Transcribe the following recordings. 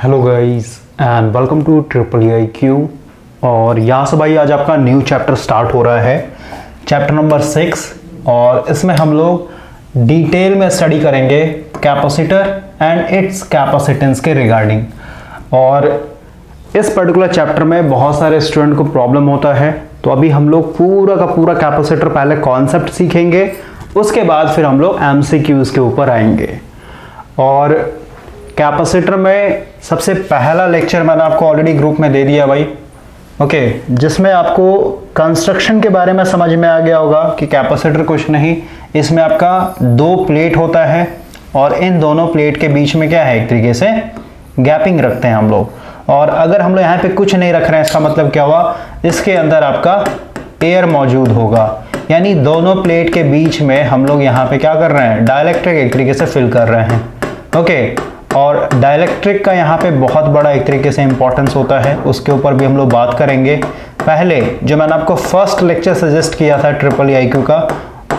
Hello guys and welcome to triple I Q. और यहाँ से भाई आज आपका न्यू चैप्टर स्टार्ट हो रहा है, चैप्टर नंबर 6। और इसमें हम लोग डिटेल में स्टडी करेंगे कैपेसिटर एंड इट्स कैपेसिटेंस के रिगार्डिंग। और इस पर्टिकुलर चैप्टर में बहुत सारे स्टूडेंट को प्रॉब्लम होता है, तो अभी हम लोग पूरा का पूरा कैपेसिटर पहले कॉन्सेप्ट सीखेंगे, उसके बाद फिर हम लोग एमसीक्यूज के ऊपर आएंगे। और कैपेसिटर में सबसे पहला लेक्चर मैंने आपको ऑलरेडी ग्रुप में दे दिया भाई, ओके, जिसमें आपको कंस्ट्रक्शन के बारे में समझ में आ गया होगा कि कैपेसिटर कुछ नहीं, इसमें आपका दो प्लेट होता है और इन दोनों प्लेट के बीच में क्या है, एक तरीके से गैपिंग रखते हैं हम लोग। और अगर हम लोग यहाँ पे कुछ नहीं रख रहे हैं, इसका मतलब क्या हुआ, इसके अंदर आपका एयर मौजूद होगा, यानी दोनों प्लेट के बीच में हम लोग यहाँ पे क्या कर रहे हैं, डाइलेक्ट्रिक एक तरीके से फिल कर रहे हैं, ओके। और डाइलेक्ट्रिक का यहाँ पे बहुत बड़ा एक तरीके से इंपॉर्टेंस होता है, उसके ऊपर भी हम लोग बात करेंगे। पहले जो मैंने आपको फर्स्ट लेक्चर सजेस्ट किया था ट्रिपल आई क्यू का,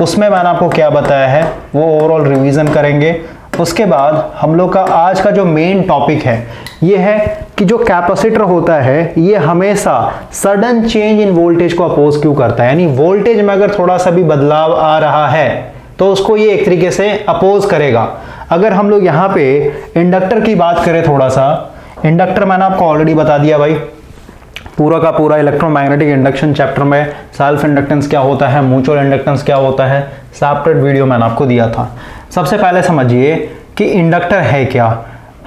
उसमें मैंने आपको क्या बताया है वो ओवरऑल रिवीजन करेंगे। उसके बाद हम लोग का आज का जो मेन टॉपिक है ये है कि जो कैपेसिटर होता है ये हमेशा सडन चेंज इन वोल्टेज को अपोज क्यों करता है, यानी वोल्टेज में अगर थोड़ा सा भी बदलाव आ रहा है तो उसको ये एक तरीके से अपोज करेगा। अगर हम लोग यहाँ पे इंडक्टर की बात करें, थोड़ा सा इंडक्टर मैंने आपको ऑलरेडी बता दिया भाई, पूरा का पूरा इलेक्ट्रोमैग्नेटिक इंडक्शन चैप्टर में सेल्फ इंडक्टेंस क्या होता है, म्यूचुअल इंडक्टेंस क्या होता है, सेपरेट वीडियो मैंने आपको दिया था। सबसे पहले समझिए कि इंडक्टर है क्या।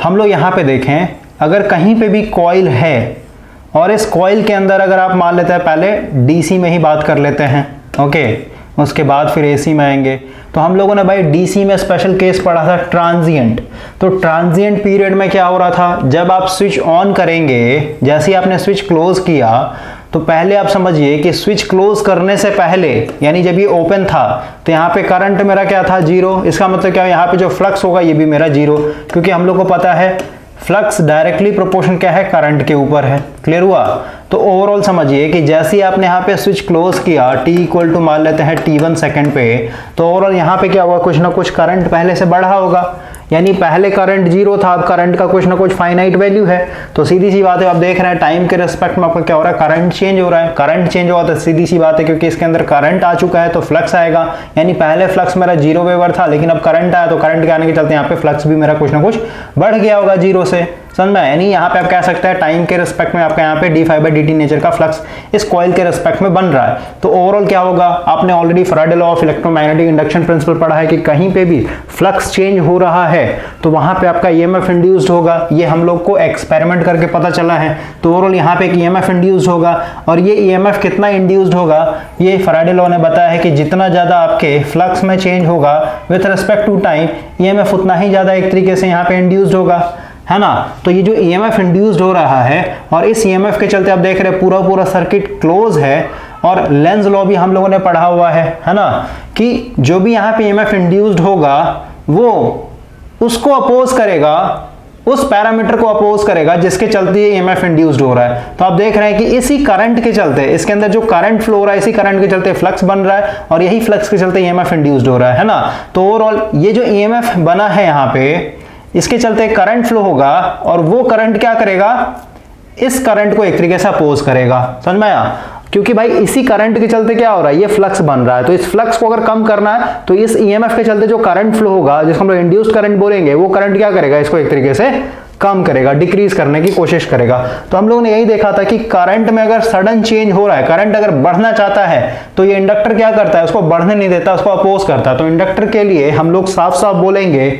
हम लोग यहाँ पे देखें, अगर कहीं पे भी कॉइल है और इस कॉइल के अंदर अगर आप मान लेते हैं, पहले डीसी में ही बात कर लेते हैं, ओके, उसके बाद फिर एसी में आएंगे। तो हम लोगों ने भाई डीसी में स्पेशल केस पढ़ा था ट्रांजिएंट। तो ट्रांजिएंट पीरियड में क्या हो रहा था, जब आप स्विच ऑन करेंगे, जैसे ही आपने स्विच क्लोज किया, तो पहले आप समझिए कि स्विच क्लोज करने से पहले, यानी जब ये ओपन था, तो यहाँ पे करंट मेरा क्या था, जीरो। इसका मतलब क्या, यहाँ पे जो फ्लक्स होगा ये भी मेरा जीरो, क्योंकि हम लोग को पता है फ्लक्स डायरेक्टली प्रोपोर्शन क्या है, करंट के ऊपर है। क्लियर हुआ। तो ओवरऑल समझिए कि जैसे ही आपने यहाँ पे स्विच क्लोज किया, t इक्वल टू मान लेते हैं t1 सेकंड पे, तो ओवरऑल यहाँ पे क्या होगा, कुछ ना कुछ करंट पहले से बढ़ा होगा, यानी पहले करंट जीरो था, अब करंट का कुछ ना कुछ फाइनाइट वैल्यू है। तो सीधी सी बात है, आप देख रहे हैं टाइम के रिस्पेक्ट में आपका क्या हो रहा है, करंट चेंज हो रहा है। करंट चेंज हुआ तो सीधी सी बात है, क्योंकि इसके अंदर करंट आ चुका है तो फ्लक्स आएगा, यानी पहले फ्लक्स मेरा जीरो वेवर था, लेकिन अब करंट आया तो करंट के आने के चलते यहाँ पे फ्लक्स भी मेरा कुछ ना कुछ बढ़ गया होगा जीरो से, समझ में। यानी यहाँ पे आप कह सकते हैं टाइम के रिस्पेक्ट में आपका यहाँ पे d∅dt नेचर का फ्लक्स इस कॉइल के रिस्पेक्ट में बन रहा है। तो ओवरऑल क्या होगा, आपने already Faraday law of electromagnetic induction principal पढ़ा है कि कहीं पे भी फ्लक्स चेंज हो रहा है तो वहां पे आपका ईएमएफ इंड्यूस्ड होगा। ये हम लोग को एक्सपेरिमेंट करके पता चला है। तो ओवरऑल यहाँ पे एक ईएमएफ इंड्यूस्ड होगा, और ये ईएमएफ कितना इंड्यूस्ड होगा, ये फैराडे लॉ ने बताया है कि जितना ज्यादा आपके फ्लक्स में चेंज होगा with respect to time, EMF उतना ही ज्यादा एक तरीके से यहाँ पे इंड्यूस्ड होगा, है ना। तो ये जो ईएमएफ इंड्यूस्ड हो रहा है, और इस ईएमएफ के चलते आप देख रहे हैं पूरा पूरा सर्किट क्लोज है। और लेंज लॉ भी हम लोगों ने पढ़ा हुआ है ना, कि जो भी यहाँ पे ईएमएफ इंड्यूस्ड होगा वो उसको अपोज करेगा, उस पैरामीटर को अपोज करेगा जिसके चलते ये ईएमएफ इंड्यूस्ड हो रहा है। तो आप देख रहे हैं कि इसी करंट के चलते, इसके अंदर जो करंट फ्लो हो रहा है, इसी करंट के चलते फ्लक्स बन रहा है, और यही फ्लक्स के चलते ईएमएफ इंड्यूस्ड हो रहा है ना। तो ओवरऑल ये जो ईएमएफ बना है यहाँ पे, इसके चलते करंट फ्लो होगा, और वो करंट क्या करेगा, इस करंट को एक तरीके से अपोज करेगा, समझ में आया। क्योंकि भाई इसी करंट के चलते क्या हो रहा है, ये फ्लक्स बन रहा है, तो इस फ्लक्स को अगर कम करना है तो इस ईएमएफ के चलते जो करंट फ्लो होगा, जिसको हम लोग इंड्यूस्ड करंट बोलेंगे, वो करंट क्या करेगा, इसको एक तरीके से कम करेगा, डिक्रीज करने की कोशिश करेगा। तो हम लोगों ने यही देखा था कि करंट में अगर सडन चेंज हो रहा है, करंट अगर बढ़ना चाहता है तो ये इंडक्टर क्या करता है, उसको बढ़ने नहीं देता, उसको अपोज करता है। तो इंडक्टर के लिए हम लोग साफ साफ बोलेंगे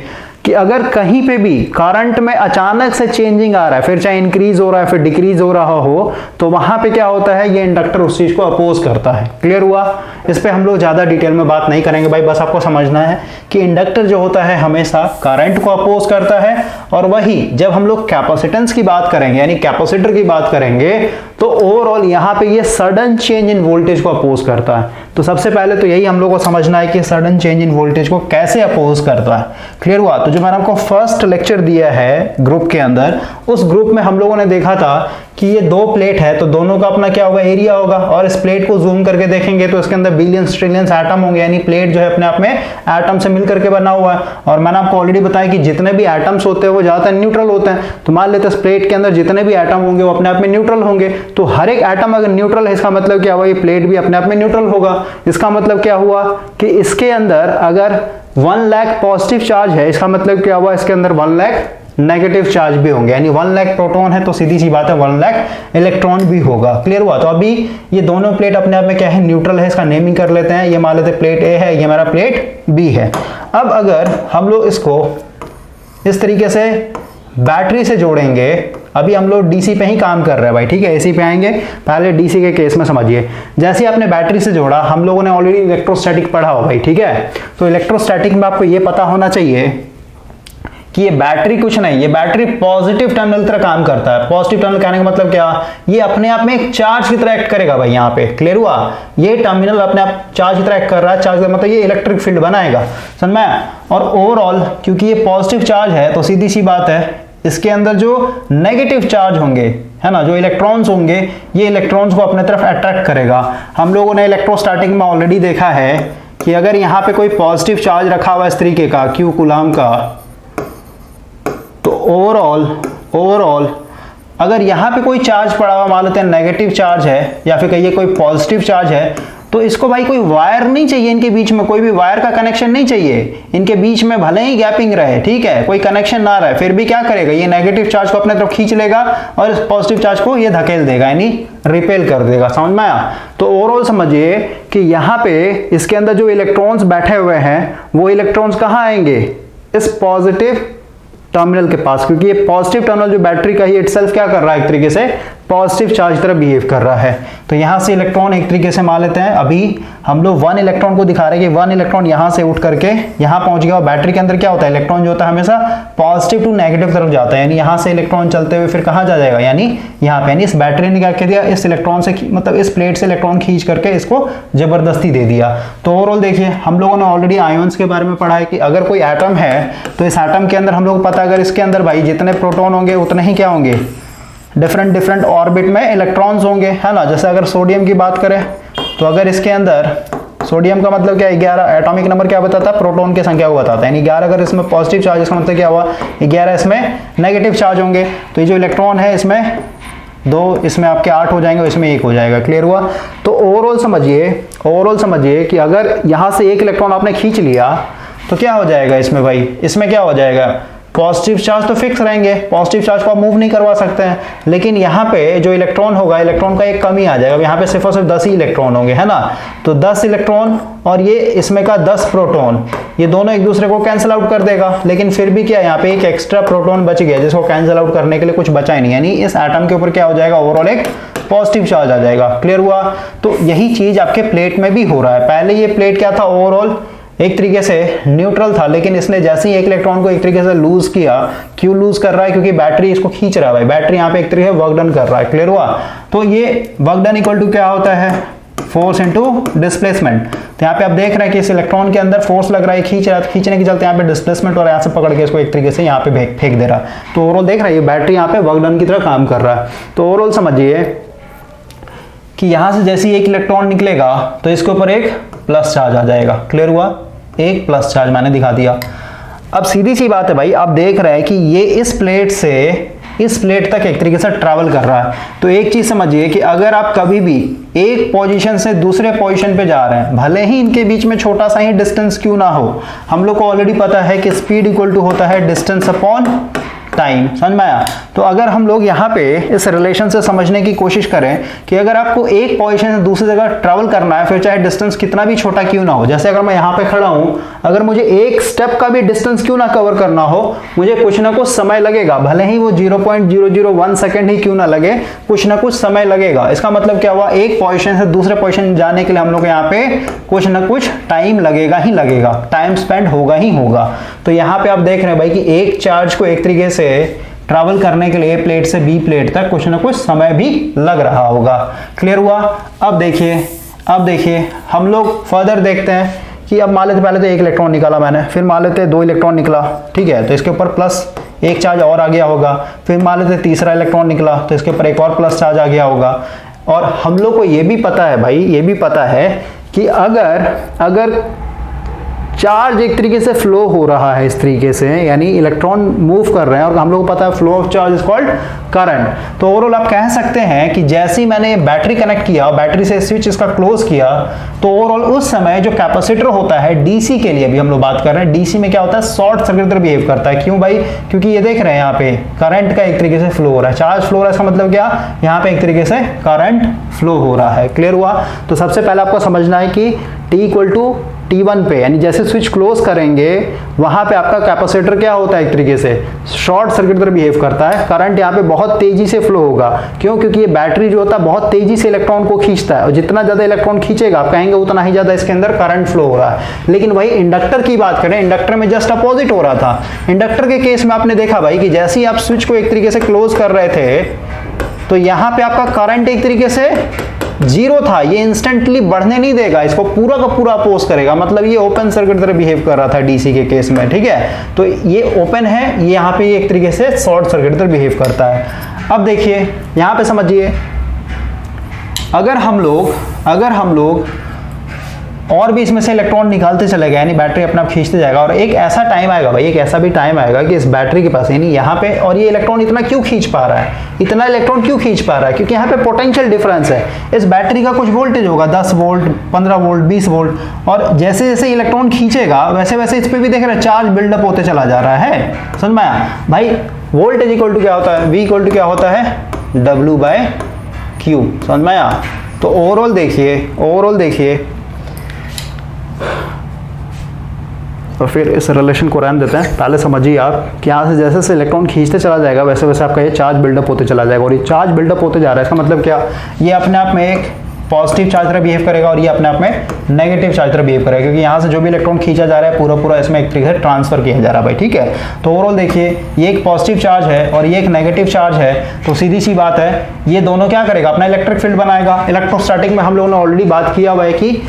कि अगर कहीं पे भी करंट में अचानक से चेंजिंग आ रहा है, फिर चाहे इंक्रीज हो रहा है फिर डिक्रीज हो रहा हो, तो वहां पे क्या होता है, ये इंडक्टर उस चीज को अपोज करता है। क्लियर हुआ। इस पे हम लोग ज्यादा डिटेल में बात नहीं करेंगे भाई, बस आपको समझना है कि इंडक्टर जो होता है हमेशा करंट को अपोज करता है। और वही जब हम लोग कैपेसिटेंस की बात करेंगे, यानी कैपेसिटर की बात करेंगे, तो ओवरऑल यहाँ पे ये सडन चेंज इन वोल्टेज को अपोज करता है। तो सबसे पहले तो यही हम लोग को समझना है कि सडन चेंज इन वोल्टेज को कैसे अपोज करता है। क्लियर हुआ। तो जो मैंने आपको फर्स्ट लेक्चर दिया है ग्रुप के अंदर, उस ग्रुप में हम लोगों ने देखा था कि ये दो प्लेट है तो दोनों का अपना क्या होगा, एरिया होगा। और इस प्लेट को जूम करके देखेंगे तो इसके अंदर बिलियंस ट्रिलियंस एटम होंगे, यानी प्लेट जो है अपने आप में एटम से मिलकर के बना हुआ है। और मैंने आपको ऑलरेडी बताया कि जितने भी एटम्स होते हैं वो ज्यादातर न्यूट्रल होते हैं। तो मान लेते हैं इस प्लेट के अंदर जितने भी एटम होंगे वो अपने आप में न्यूट्रल होंगे। तो हर एक एटम अगर न्यूट्रल है इसका मतलब क्या हुआ, ये प्लेट भी अपने आप में न्यूट्रल होगा। इसका मतलब क्या हुआ कि इसके अंदर अगर 1 लाख पॉजिटिव चार्ज है, इसका मतलब क्या हुआ, इसके अंदर 1 लाख नेगेटिव चार्ज भी होंगे। यानी 1 लाख प्रोटॉन है तो सीधी सी बात है 1 लाख इलेक्ट्रॉन भी होगा। क्लियर हुआ। तो अभी ये दोनों प्लेट अपने आप में क्या है, न्यूट्रल है। इसका नेमिंग कर लेते हैं, ये मान लेते हैं प्लेट ए है, ये हमारा प्लेट बी है। अब अगर हम लोग इसको इस तरीके से बैटरी से जोड़ेंगे, अभी हम लोग डीसी पे ही काम कर रहे हैं भाई, ठीक है, एसी पे आएंगे। पहले डीसी के केस में समझिए, जैसे आपने बैटरी से जोड़ा, हम लोगों ने ऑलरेडी इलेक्ट्रोस्टैटिक पढ़ा हो भाई, ठीक है। तो इलेक्ट्रोस्टैटिक में आपको ये पता होना चाहिए कि ये बैटरी कुछ नहीं, ये बैटरी पॉजिटिव टर्मिनल तरह काम करता है। पॉजिटिव टर्मिनल कहने का मतलब क्या, ये अपने आप में एक चार्ज की तरह एक्ट करेगा भाई। यहाँ पे क्लियर हुआ, ये टर्मिनल अपने आप चार्ज की तरह एक्ट कर रहा है। चार्ज का मतलब ये इलेक्ट्रिक फील्ड बनाएगा, समझ में। और ओवरऑल क्योंकि ये पॉजिटिव चार्ज है तो सीधी सी बात है इसके अंदर जो नेगेटिव चार्ज होंगे, है ना, जो इलेक्ट्रॉन्स होंगे, ये इलेक्ट्रॉन्स को अपने तरफ अट्रैक्ट करेगा। हम लोगों ने इलेक्ट्रोस्टैटिक में ऑलरेडी देखा है कि अगर यहाँ पे कोई पॉजिटिव चार्ज रखा हुआ इस तरीके का Q कूलम का, तो ओवरऑल अगर यहाँ पे कोई चार्ज पड़ा हुआ, मान लेते हैं नेगेटिव चार्ज है या फिर कहिए कोई पॉजिटिव चार्ज है, तो इसको भाई कोई वायर नहीं चाहिए, इनके बीच में कोई भी वायर का कनेक्शन नहीं चाहिए। इनके बीच में भले ही गैपिंग रहे, ठीक है, कोई कनेक्शन ना रहे, फिर भी क्या करेगा, ये नेगेटिव चार्ज को अपने तरफ खींच लेगा और इस पॉजिटिव चार्ज को ये धकेल देगा, यानी रिपेल कर देगा। समझ में आया। तो ओवरऑल समझिए कि यहाँ पे इसके अंदर जो इलेक्ट्रॉन्स बैठे हुए हैं वो इलेक्ट्रॉन्स कहाँ आएंगे, इस पॉजिटिव टर्मिनल के पास, क्योंकि ये पॉजिटिव टर्मिनल जो बैटरी का ही इटसेल्फ क्या कर रहा है, एक तरीके से पॉजिटिव चार्ज की तरह बिहेव कर रहा है। तो यहाँ से इलेक्ट्रॉन एक तरीके से मान लेते हैं, अभी हम लोग 1 इलेक्ट्रॉन को दिखा रहे हैं कि 1 इलेक्ट्रॉन यहाँ से उठ करके यहाँ पहुंच गया। और बैटरी के अंदर क्या होता है, इलेक्ट्रॉन जो होता है हमेशा पॉजिटिव टू नेगेटिव तरफ जाता है, यानी यहाँ से इलेक्ट्रॉन चलते हुए फिर कहाँ जा जाएगा, यानी यहाँ पे। यानी इस बैटरी ने क्या कर दिया, इस इलेक्ट्रॉन से मतलब इस प्लेट से इलेक्ट्रॉन खींच करके इसको जबरदस्ती दे दिया। तो ओवरऑल देखिए हम लोगों ने ऑलरेडी आयंस के बारे में पढ़ा है कि अगर कोई एटम है तो इस एटम के अंदर हम लोग पता, अगर इसके अंदर भाई जितने प्रोटॉन होंगे उतने ही क्या होंगे, डिफरेंट ऑर्बिट में इलेक्ट्रॉन्स होंगे, है ना। जैसे अगर सोडियम की बात करें तो अगर इसके अंदर सोडियम का मतलब क्या है, 11 एटॉमिक नंबर क्या बताता है, प्रोटॉन की संख्या को बताता है। यानी 11 अगर इसमें पॉजिटिव चार्ज, इसका मतलब क्या हुआ, 11 इसमें नेगेटिव चार्ज होंगे। तो ये जो इलेक्ट्रॉन है इसमें 2, इसमें आपके 8 हो जाएंगे, इसमें 1 हो जाएगा। क्लियर हुआ। तो ओवरऑल समझिए कि अगर यहाँ से एक इलेक्ट्रॉन आपने खींच लिया तो क्या हो जाएगा इसमें भाई, इसमें क्या हो जाएगा, पॉजिटिव चार्ज तो फिक्स रहेंगे, पॉजिटिव चार्ज को आप मूव नहीं करवा सकते हैं। लेकिन यहाँ पे जो इलेक्ट्रॉन होगा, इलेक्ट्रॉन का एक कमी आ जाएगा। यहाँ पे सिर्फ और सिर्फ 10 ही इलेक्ट्रॉन होंगे, है ना। तो 10 इलेक्ट्रॉन और ये इसमें का 10 प्रोटॉन, ये दोनों एक दूसरे को कैंसिल आउट कर देगा। लेकिन फिर भी क्या, यहाँ पे एक एक्स्ट्रा प्रोटॉन बच गया जिसको कैंसिल आउट करने के लिए कुछ बचा ही नहीं। यानी इस एटम के ऊपर क्या हो जाएगा, ओवरऑल एक पॉजिटिव चार्ज आ जाएगा। क्लियर हुआ। तो यही चीज आपके प्लेट में भी हो रहा है। पहले ये प्लेट क्या था, ओवरऑल एक तरीके से न्यूट्रल था, लेकिन इसने जैसे ही एक इलेक्ट्रॉन को एक तरीके से लूज किया, क्यों लूज कर रहा है, क्योंकि बैटरी इसको खींच रहा है भाई, बैटरी यहाँ पे एक तरीके से वर्क डन कर रहा है। क्लियर हुआ। तो ये वर्क डन इक्वल टू क्या होता है, फोर्स इनटू डिस्प्लेसमेंट। तो यहाँ पे आप देख रहे हैं कि इस इलेक्ट्रॉन के अंदर फोर्स लग रहा है, खींच रहा है, खींचने के चलते यहाँ पे डिस्प्लेसमेंट और यहाँ से पकड़ के इसको एक तरीके से यहाँ पे फेंक दे रहा है। तो ओवरऑल देख रहे हैं ये बैटरी यहाँ पे वर्क डन की तरह काम कर रहा है। तो ओवरऑल समझिए कि यहाँ से जैसे ही एक इलेक्ट्रॉन निकलेगा तो इसके ऊपर एक प्लस चार्ज आ जाएगा। क्लियर हुआ। एक प्लस चार्ज मैंने दिखा दिया। अब सीधी सी बात है भाई, आप देख रहे हैं कि ये इस प्लेट से इस प्लेट तक एक तरीके से ट्रैवल कर रहा है। तो एक चीज समझिए कि अगर आप कभी भी एक पोजीशन से दूसरे पोजीशन पे जा रहे हैं, भले ही इनके बीच में छोटा सा ही डिस्टेंस क्यों ना हो, हम लोग को ऑलरेडी पता है कि स्पीड इक्वल टू होता है डिस्टेंस अपॉन टाइम। समझ में आया। तो अगर हम लोग यहाँ पे इस रिलेशन से समझने की कोशिश करें कि अगर आपको एक पोजीशन से दूसरी जगह ट्रैवल करना है, फिर चाहे डिस्टेंस कितना भी छोटा क्यों ना हो, जैसे अगर मैं यहाँ पे खड़ा हूं, अगर मुझे एक स्टेप का भी डिस्टेंस क्यों ना कवर करना हो, मुझे कुछ ना कुछ समय लगेगा, भले ही वो 0.001 सेकेंड ही क्यों ना लगे, कुछ ना कुछ समय लगेगा। इसका मतलब क्या हुआ, एक पोजीशन से दूसरे पोजीशन जाने के लिए हम लोग यहाँ पे कुछ ना कुछ टाइम लगेगा ही लगेगा, टाइम स्पेंड होगा ही होगा। तो यहाँ पे आप देख रहे हैं भाई कि एक चार्ज को एक तरीके से ट्रैवल करने के लिए प्लेट से बी प्लेट तक कुछ ना कुछ समय भी लग रहा होगा। क्लियर हुआ। अब देखिए हम लोग फर्दर देखते हैं कि अब मान लेते पहले तो एक इलेक्ट्रॉन निकाला मैंने, फिर मान लेते 2 इलेक्ट्रॉन निकला, ठीक है। तो इसके ऊपर प्लस एक चार्ज और आ गया होगा, फिर मान लेते तीसरा इलेक्ट्रॉन निकला तो इसके ऊपर एक और प्लस चार्ज आ गया होगा। और हम लोग को ये भी पता है भाई, ये भी पता है कि अगर चार्ज एक तरीके से फ्लो हो रहा है इस तरीके से, यानी इलेक्ट्रॉन मूव कर रहे हैं और हम लोग को पता है flow of charge is called current, तो ओवरऑल आप कह सकते हैं कि जैसे ही मैंने बैटरी कनेक्ट किया, बैटरी से स्विच इसका क्लोज किया, तो ओवरऑल उस समय जो कैपेसिटर होता है डीसी के लिए भी हम लोग बात कर रहे हैं, डीसी में क्या होता है, शॉर्ट सर्किट तरह बिहेव करता है। क्यों भाई? क्योंकि ये देख रहे हैं यहाँ पे करंट का एक तरीके से फ्लो हो रहा है, चार्ज फ्लो हो रहा है, इसका मतलब क्या, यहाँ पे एक तरीके से करंट फ्लो हो रहा है। क्लियर हुआ? तो सबसे पहले आपको समझना है कि T इक्वल टू T1 पे, यानी जैसे स्विच क्लोज करेंगे वहां पे आपका कैपेसिटर क्या होता है, एक तरीके से शॉर्ट सर्किट तरह बिहेव करता है, करंट यहाँ पे बहुत तेजी से फ्लो होगा। क्यों? क्योंकि ये बैटरी जो होता है बहुत तेजी से इलेक्ट्रॉन को खींचता है, और जितना ज्यादा इलेक्ट्रॉन खींचेगा आप कहेंगे उतना ही ज्यादा इसके अंदर करंट फ्लो हो रहा है। लेकिन वही इंडक्टर की बात करें, इंडक्टर में जस्ट अपोजिट हो रहा था। इंडक्टर के केस में आपने देखा भाई कि जैसे ही आप स्विच को एक तरीके से क्लोज कर रहे थे तो यहाँ पे आपका करंट एक तरीके से जीरो था, ये इंस्टेंटली बढ़ने नहीं देगा, इसको पूरा का पूरा अपोज करेगा, मतलब ये ओपन सर्किट तरह बिहेव कर रहा था डीसी के केस में। ठीक है, तो ये ओपन है, ये यहाँ पे ये एक तरीके से शॉर्ट सर्किट तरह बिहेव करता है। अब देखिए यहाँ पे समझिए, अगर हम लोग और भी इसमें से इलेक्ट्रॉन निकालते चले गए, यानी बैटरी अपना खींचते जाएगा, और एक ऐसा टाइम आएगा भाई, एक ऐसा भी टाइम आएगा कि इस बैटरी के पास, यानी यहाँ पे, और ये इलेक्ट्रॉन इतना क्यों खींच पा रहा है, इतना इलेक्ट्रॉन क्यों खींच पा रहा है, क्योंकि यहाँ पे पोटेंशियल डिफरेंस है। इस बैटरी का कुछ वोल्टेज होगा, 10 वोल्ट, 15 वोल्ट, 20 वोल्ट, और जैसे जैसे इलेक्ट्रॉन खींचेगा वैसे वैसे इस पर भी देख रहे हैं चार्ज बिल्डअप होते चला जा रहा है। समझ में आया भाई? वोल्टेज इक्वल टू क्या होता है, V इक्वल टू क्या होता है, W/Q। समझ में आया? तो ओवरऑल देखिए और फिर इस रिलेशन को रहने देते हैं। पहले समझिए आप कि यहाँ से जैसे जैसे इलेक्ट्रॉन खींचते चला जाएगा वैसे वैसे आपका ये चार्ज बिल्डअप होते चला जाएगा, और ये चार्ज बिल्डअप होते जा रहा है, इसका मतलब क्या, ये अपने आप में एक पॉजिटिव चार्ज तरह बिहेव करेगा और ये अपने आप में नेगेटिव चार्ज तरह बिहेव करेगा, क्योंकि यहाँ से जो भी इलेक्ट्रॉन खींचा जा रहा है पूरा इसमें एक तरीके से ट्रांसफर किया जा रहा है भाई। ठीक है, तो ओवरऑल देखिए ये एक पॉजिटिव चार्ज है और ये एक नेगेटिव चार्ज है, तो सीधी सी बात है ये दोनों क्या करेगा, अपना इलेक्ट्रिक फील्ड बनाएगा। इलेक्ट्रोस्टैटिक में हम लोगों ने ऑलरेडी बात किया हुआ है कि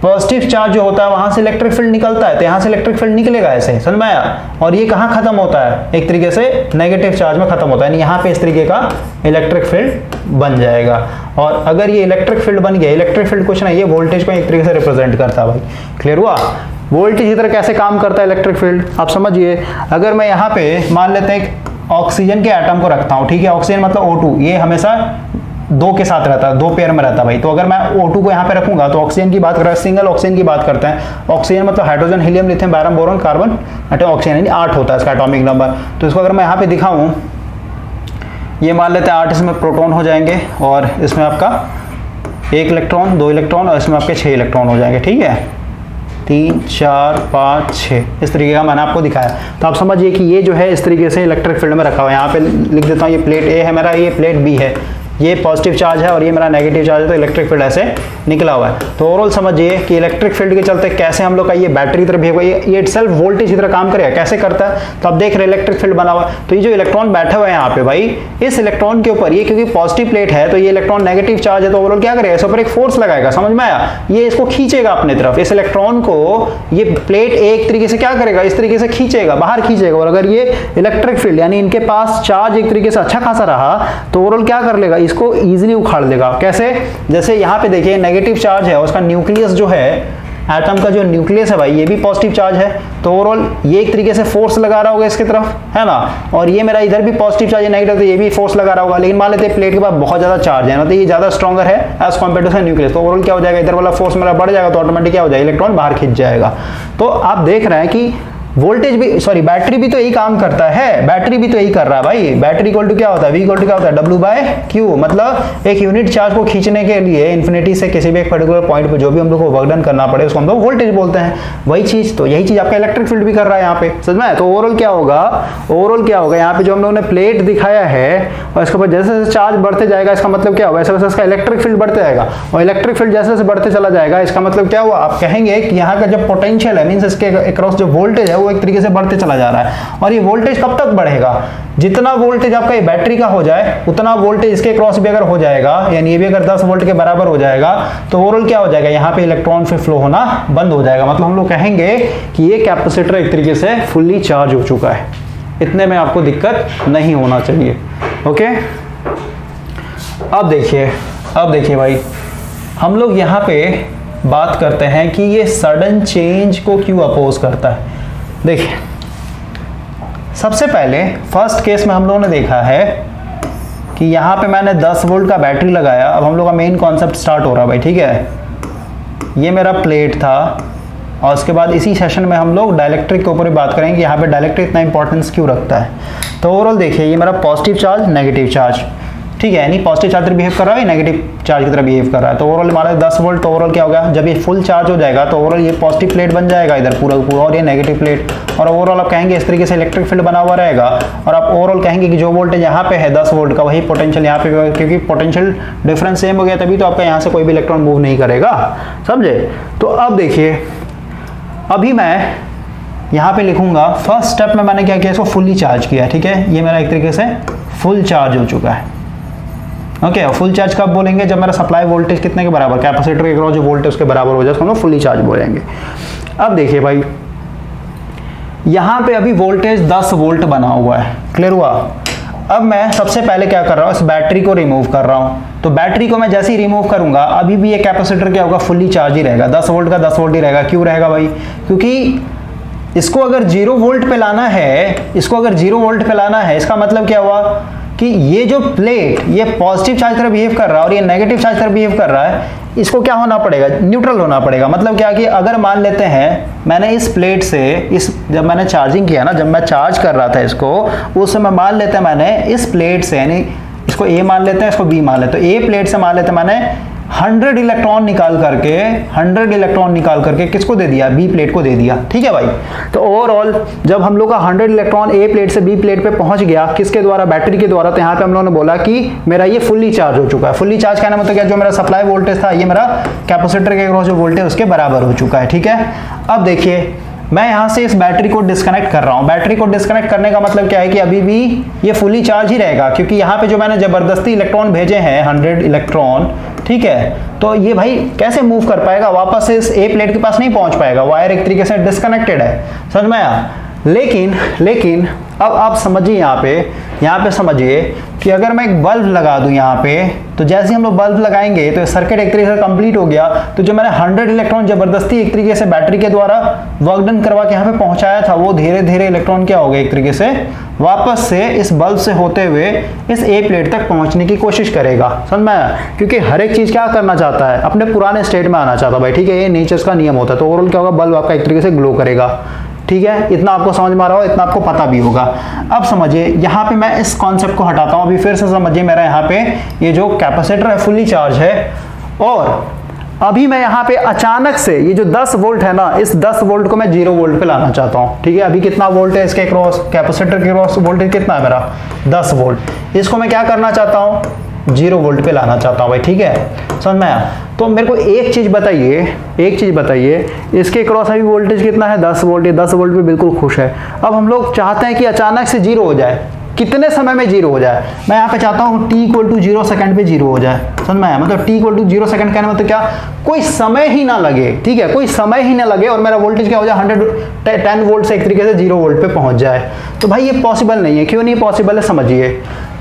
पॉजिटिव चार्ज जो होता है वहां से इलेक्ट्रिक फील्ड निकलता है, तो यहाँ से इलेक्ट्रिक फील्ड निकलेगा ऐसे, समझ में आया? और ये कहाँ खत्म होता है, एक तरीके से नेगेटिव चार्ज में खत्म होता है, यानी यहाँ पे इस तरीके का इलेक्ट्रिक फील्ड बन जाएगा। और अगर ये इलेक्ट्रिक फील्ड बन गया, इलेक्ट्रिक फील्ड कुछ नहीं, ये वोल्टेज को एक तरीके से रिप्रेजेंट करता है भाई। क्लियर हुआ? वोल्टेज इधर कैसे काम करता है इलेक्ट्रिक फील्ड, आप समझिए। अगर मैं यहाँ पे मान लेते हैं एक ऑक्सीजन के एटम को रखता हूँ, ठीक है, ऑक्सीजन मतलब O2, ये हमेशा दो के साथ रहता है, दो पेयर में रहता है भाई। तो अगर मैं O2 को यहाँ पे रखूंगा तो ऑक्सीजन की बात कर रहा है, सिंगल ऑक्सीजन की बात करते हैं। ऑक्सीजन मतलब hydrogen, helium, lithium, Bairam, boron, carbon, oxygen, यानी 8 होता है इसका एटॉमिक नंबर। तो इसको अगर मैं यहाँ पे दिखाऊं, ये मान लेते हैं 8 इसमें प्रोटॉन हो जाएंगे और इसमें आपका 1 इलेक्ट्रॉन, 2 इलेक्ट्रॉन और इसमें आपके 6 इलेक्ट्रॉन हो जाएंगे। ठीक है, 3 4 5 6 इस तरीके का मैंने आपको दिखाया। तो आप समझिए कि ये जो है इस तरीके से इलेक्ट्रिक फील्ड में रखा हुआ है। यहाँ पे लिख देता हूँ, ये प्लेट A है मेरा, ये प्लेट B है, ये पॉजिटिव चार्ज है और ये मेरा नेगेटिव चार्ज है, तो इलेक्ट्रिक फील्ड ऐसे निकला हुआ है। तो ओवरऑल समझिए कि इलेक्ट्रिक फील्ड के चलते कैसे हम लोग का ये बैटरी तरह बिहेव, ये इटसेल्फ वोल्टेज की तरह काम करेगा। कैसे करता है, तो आप देख रहे हैं इलेक्ट्रिक फील्ड बना हुआ है। तो ये जो इलेक्ट्रॉन बैठे हुए हैं यहाँ पे भाई, इस इलेक्ट्रॉन के ऊपर, ये क्योंकि पॉजिटिव प्लेट है तो ये इलेक्ट्रॉन नेगेटिव चार्ज है, तो ओवरऑल क्या करेगा, इस ऊपर एक फोर्स लगाएगा। समझ में आया? ये इसको खींचेगा अपने तरफ, इस इलेक्ट्रॉन को ये प्लेट एक तरीके से क्या करेगा, इस तरीके से खींचेगा, बाहर खींचेगा। और अगर ये इलेक्ट्रिक फील्ड यानी इनके पास चार्ज एक तरीके से अच्छा खासा रहा तो ओवरऑल क्या कर लेगा, इसको इजीली उखाड़ लेगा। कैसे? जैसे यहाँ पे देखिए नेगेटिव चार्ज है और उसका न्यूक्लियस जो है, एटम का जो न्यूक्लियस है भाई, ये भी पॉजिटिव चार्ज है, तो ओवरऑल ये एक तरीके से फोर्स लगा रहा होगा इसकी तरफ, है ना। और ये मेरा इधर भी पॉजिटिव चार्ज है, नेगेटिव, तो ये भी फोर्स लगा रहा होगा। लेकिन मान लेते हैं प्लेट के पास बहुत ज्यादा चार्ज है, मतलब ये ज्यादा स्ट्रॉन्गर है एज कम्पेयर टू न्यूक्लियस, तो ओवरऑल क्या हो जाएगा, इधर वाला फोर्स मेरा बढ़ जाएगा, तो ऑटोमेटिक क्या हो जाएगा, इलेक्ट्रॉन बाहर खिंच जाएगा। तो आप देख रहे हैं कि वोल्टेज भी, सॉरी बैटरी भी तो यही काम करता है, बैटरी भी तो यही कर रहा है भाई। बैटरी इक्वल टू क्या होता है, V इक्वल टू क्या होता है, W/Q, मतलब एक यूनिट चार्ज को खींचने के लिए इन्फिनिटी से किसी भी एक पर्टिकुलर पॉइंट पे जो भी हम लोग को वर्क डन करना पड़े उसको हम लोग वोल्टेज बोलते हैं। वही चीज, तो यही चीज आपका इलेक्ट्रिक फील्ड भी कर रहा है यहाँ पे, समझ में। तो ओवरऑल क्या होगा, यहाँ पे जो हम लोगों ने प्लेट दिखाया है और इसके ऊपर जैसे जैसे चार्ज बढ़ते जाएगा, इसका मतलब क्या होगा, वैसे वैसे इसका इलेक्ट्रिक फील्ड बढ़ते जाएगा, और इलेक्ट्रिक फील्ड जैसे जैसे बढ़ते चला जाएगा, इसका मतलब क्या हुआ, आप कहेंगे कि यहाँ का जो पोटेंशियल है, मीन्स इसके अक्रॉस जो वोल्टेज है वो एक तरीके से बढ़ते चला जा रहा है। और ये वोल्टेज कब तक बढ़ेगा, जितना वोल्टेज आपका ये बैटरी का हो जाए उतना वोल्टेज इसके क्रॉस भी अगर हो जाएगा, यानी ये भी अगर 10 वोल्ट के बराबर हो जाएगा, तो ओवरऑल क्या हो जाएगा, यहाँ पे इलेक्ट्रॉन फिर फ्लो होना बंद हो जाएगा। मतलब हम लोग कहेंगे कि ये कैपेसिटर एक तरीके से फुल्ली चार्ज हो चुका है। इतने में आपको दिक्कत नहीं होना चाहिए। ओके, अब देखिए भाई, हम लोग यहाँ पे बात करते हैं कि ये सडन चेंज को क्यों अपोज करता है। देखिए, सबसे पहले फर्स्ट केस में हम लोगों ने देखा है कि यहाँ पे मैंने 10 वोल्ट का बैटरी लगाया। अब हम लोग का मेन कॉन्सेप्ट स्टार्ट हो रहा है भाई, ठीक है। ये मेरा प्लेट था और उसके बाद इसी सेशन में हम लोग डाइलेक्ट्रिक के ऊपर भी बात करेंगे कि यहाँ पे डाइलेक्ट्रिक इतना इंपॉर्टेंस क्यों रखता है। तो ओवरऑल देखिए, ये मेरा पॉजिटिव चार्ज, नेगेटिव चार्ज, ठीक है, यानी पॉजिटिव चार्ज बिहेव कर रहा है, नेगेटिव चार्ज की तरह बिहेव कर रहा है। तो ओवरऑल हमारा 10 वोल्ट, तो ओवरऑल क्या होगा, जब ये फुल चार्ज हो जाएगा तो ओवरऑल ये पॉजिटिव प्लेट बन जाएगा इधर पूरा पूरा, और ये नेगेटिव प्लेट, और ओवरऑल आप कहेंगे इस तरीके से इलेक्ट्रिक फील्ड बना हुआ रहेगा। और आप ओवरऑल कहेंगे कि जो वोल्टेज यहाँ पे है 10 वोल्ट का, वही पोटेंशियल यहाँ पे, क्योंकि पोटेंशियल डिफरेंस सेम हो गया तभी तो आपका यहाँ से कोई भी इलेक्ट्रॉन मूव नहीं करेगा, समझे। तो अब देखिए, अभी मैं यहाँ पे लिखूंगा फर्स्ट स्टेप में मैंने क्या किया, इसको फुल्ली चार्ज किया, ठीक है। ये मेरा एक तरीके से फुल चार्ज हो चुका है। ओके, फुल चार्ज कब बोलेंगे, जब मेरा सप्लाई वोल्टेज कितने के बराबर, कैपेसिटर के अक्रॉस जो वोल्टेज उसके बराबर हो जाए, उसको हम लोग फुल्ली चार्ज बोलेंगे। अब देखिए भाई, यहाँ पे अभी वोल्टेज 10 वोल्ट बना हुआ है, क्लियर हुआ। अब मैं सबसे पहले क्या कर रहा हूँ, इस बैटरी को रिमूव कर रहा हूँ। तो बैटरी को मैं जैसे ही रिमूव करूंगा, अभी भी ये कैपेसिटर क्या होगा, फुल्ली चार्ज ही रहेगा, 10 वोल्ट का 10 वोल्ट ही रहेगा। क्यों रहेगा भाई, क्योंकि इसको अगर 0 वोल्ट पे लाना है, इसका मतलब क्या हुआ कि ये जो प्लेट, ये पॉजिटिव चार्ज तरह बिहेव कर रहा है और ये नेगेटिव चार्ज तरह बिहेव कर रहा है, इसको क्या होना पड़ेगा, न्यूट्रल होना पड़ेगा। मतलब क्या कि अगर मान लेते हैं मैंने इस प्लेट से जब मैंने चार्जिंग किया ना, जब मैं चार्ज कर रहा था इसको, उस समय मान लेते हैं मैंने इस प्लेट से, यानी इसको ए मान लेते हैं, इसको बी मान लेते हैं, तो ए प्लेट से मान लेते हैं मैंने 100 इलेक्ट्रॉन निकाल करके किसको दे दिया, बी प्लेट को दे दिया, ठीक है भाई। तो ओवरऑल जब हम लोग का 100 इलेक्ट्रॉन ए प्लेट से बी प्लेट पे पहुंच गया, किसके द्वारा, बैटरी के द्वारा, तो यहाँ पे हम लोगों ने बोला कि मेरा ये फुल्ली चार्ज हो चुका है। फुल्ली चार्ज कहना मतलब क्या, जो मेरा सप्लाई वोल्टेज था, ये मेरा कैपेसिटर के अक्रॉस जो वोल्टेज उसके बराबर हो चुका है, ठीक है। अब देखिए, मैं यहाँ से इस बैटरी को डिस्कनेक्ट कर रहा हूँ। बैटरी को डिस्कनेक्ट करने का मतलब क्या है कि अभी भी ये फुल्ली चार्ज ही रहेगा, क्योंकि यहाँ पे जो मैंने जबरदस्ती इलेक्ट्रॉन भेजे हैं 100 इलेक्ट्रॉन, ठीक है, तो ये भाई कैसे मूव कर पाएगा, वापस से इस ए प्लेट के पास नहीं पहुंच पाएगा, वायर एक तरीके से डिस्कनेक्टेड है, समझ में आया। लेकिन अब आप समझिए, यहाँ पे समझिए कि अगर मैं एक बल्ब लगा दूं यहाँ पे, तो जैसे ही हम लोग बल्ब लगाएंगे तो सर्किट एक तरीके से कंप्लीट हो गया। तो जो मैंने 100 इलेक्ट्रॉन जबरदस्ती एक तरीके से बैटरी के द्वारा वर्क डन करवा के यहाँ पे पहुंचाया था, वो धीरे धीरे इलेक्ट्रॉन क्या हो गए, एक तरीके से वापस से इस बल्ब से होते हुए इस ए प्लेट तक पहुंचने की कोशिश करेगा, समझ में आया। क्योंकि हर एक चीज क्या करना चाहता है, अपने पुराने स्टेट में आना चाहता है भाई, ठीक है, ये नेचर का नियम होता है। तो ओवरऑल क्या होगा, बल्ब आपका एक तरीके से ग्लो करेगा, ठीक है। इतना आपको समझ में आ रहा हो, इतना आपको पता भी होगा। अब समझिए, यहाँ पे मैं इस कॉन्सेप्ट को हटाता हूँ, अभी फिर से समझिए, मेरा यहाँ पे ये जो कैपेसिटर है फुल्ली चार्ज है, और अभी मैं यहाँ पे अचानक से ये जो 10 वोल्ट है ना, इस 10 वोल्ट को मैं 0 वोल्ट पे लाना चाहता हूँ, ठीक है। अभी कितना वोल्ट है इसके क्रॉस, कैपेसिटर के क्रॉस वोल्टेज कितना है मेरा, 10 वोल्ट। इसको मैं क्या करना चाहता हूँ, 0 वोल्ट पे लाना चाहता हूँ भाई, ठीक है, समझ में आया। तो मेरे को एक चीज बताइए, इसके क्रॉस अभी वोल्टेज कितना है, 10 वोल्ट। ये 10 वोल्ट पे बिल्कुल खुश है। अब हम लोग चाहते हैं कि अचानक से 0 हो जाए, कितने समय में 0 हो जाए, मैं यहाँ पे चाहता हूँ t = 0 सेकंड पे 0 हो जाए, समझ में आया। मतलब t = 0 सेकंड कहने मतलब क्या, कोई समय ही ना लगे, ठीक है, कोई समय ही ना लगे और मेरा वोल्टेज क्या हो जाए, 110 वोल्ट से एक तरीके से 0 वोल्ट पे पहुंच जाए। तो भाई ये पॉसिबल नहीं है। क्यों नहीं पॉसिबल है, समझिए।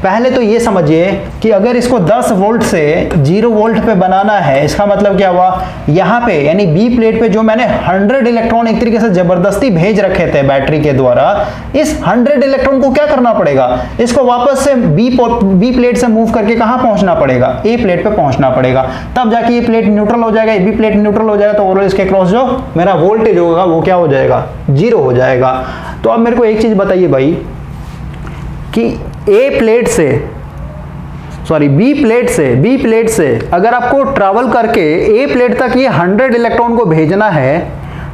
पहले तो ये समझिए कि अगर इसको 10 वोल्ट से 0 वोल्ट पे बनाना है, इसका मतलब क्या हुआ, यहाँ पे यानी बी प्लेट पे जो मैंने 100 इलेक्ट्रॉन एक तरीके से जबरदस्ती भेज रखे थे बैटरी के द्वारा, इस 100 इलेक्ट्रॉन को क्या करना पड़ेगा, इसको वापस से बी प्लेट से मूव करके कहाँ पहुंचना पड़ेगा, ए प्लेट पे पहुंचना पड़ेगा। तब जाके ये प्लेट न्यूट्रल हो जाएगा, बी प्लेट न्यूट्रल हो जाएगा, तो ओवरऑल इसके क्रॉस जो मेरा वोल्टेज होगा वो क्या हो जाएगा, 0 हो जाएगा। तो अब मेरे को एक चीज बताइए भाई कि बी प्लेट से अगर आपको ट्रैवल करके ए प्लेट तक ये 100 इलेक्ट्रॉन को भेजना है,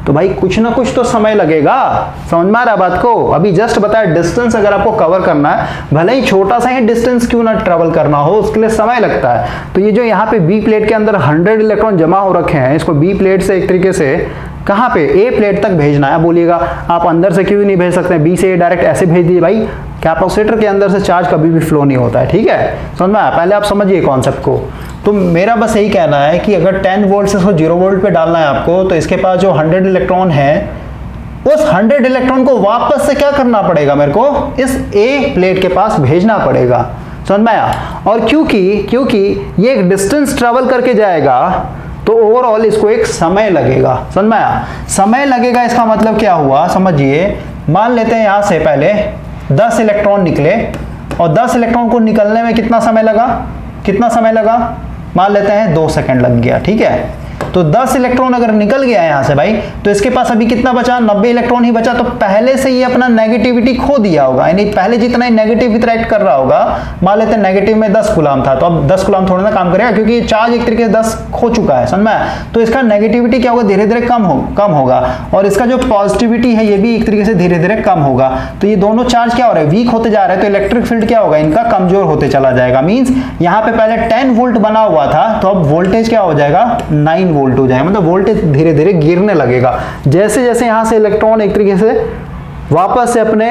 तो भाई कुछ ना कुछ तो समय लगेगा, समझ में आ रहा बात को। अभी जस्ट बताया, डिस्टेंस अगर आपको कवर करना है, भले ही छोटा सा ही डिस्टेंस क्यों ना ट्रैवल करना हो, उसके लिए समय लगता है। तो ये जो यहाँ पे बी प्लेट के अंदर 100 इलेक्ट्रॉन जमा हो रखे हैं, इसको बी प्लेट से एक तरीके से कहाँ पे, ए प्लेट तक भेजना है। बोलिएगा आप अंदर से क्यों नहीं भेज सकते, बी से डायरेक्ट ऐसे भेज दिए। भाई कैपेसिटर के अंदर से चार्ज कभी भी फ्लो नहीं होता है, ठीक है, समझ में आया। पहले आप समझिए कॉन्सेप्ट को। तो मेरा बस यही कहना है कि अगर 10 वोल्ट से 0 वोल्ट पे डालना है आपको, तो इसके पास जो 100 इलेक्ट्रॉन है उस 100 इलेक्ट्रॉन को वापस से क्या करना पड़ेगा, मेरे को इस ए प्लेट के पास भेजना पड़ेगा। समझ में आया? और क्योंकि ये एक डिस्टेंस ट्रेवल करके जाएगा तो ओवरऑल इसको एक समय लगेगा। समझ में आया? समय लगेगा, इसका मतलब क्या हुआ समझिए। मान लेते हैं यहां से पहले 10 इलेक्ट्रॉन निकले और 10 इलेक्ट्रॉन को निकलने में कितना समय लगा, मान लेते हैं 2 सेकंड लग गया। ठीक है, तो 10 इलेक्ट्रॉन अगर निकल गया यहां से भाई, तो इसके पास अभी कितना बचा, 90 इलेक्ट्रॉन ही बचा। तो पहले से ये अपना नेगेटिविटी खो दिया होगा, यानी पहले जितना ही नेगेटिव इंटरैक्ट कर रहा होगा, मान लेते हैं नेगेटिव में 10 कूलम था, तो अब 10 कूलम थोड़ा ना काम करेगा, क्योंकि चार्ज एक तरीके से 10 खो चुका है। समझ में? तो इसका नेगेटिविटी क्या होगा, धीरे धीरे कम होगा, और इसका जो पॉजिटिविटी है ये भी एक तरीके से धीरे धीरे कम होगा। तो ये दोनों चार्ज क्या हो रहा है, वीक होते जा रहे हैं, तो इलेक्ट्रिक फील्ड क्या होगा, इनका कमजोर होते चला जाएगा। मींस यहाँ पे पहले 10 वोल्ट बना हुआ था, तो अब वोल्टेज क्या हो जाएगा, 9 वोल्ट हो जाएगा। मतलब वोल्टेज धीरे धीरे गिरने लगेगा। जैसे जैसे यहां से इलेक्ट्रॉन एक तरीके से वापस से अपने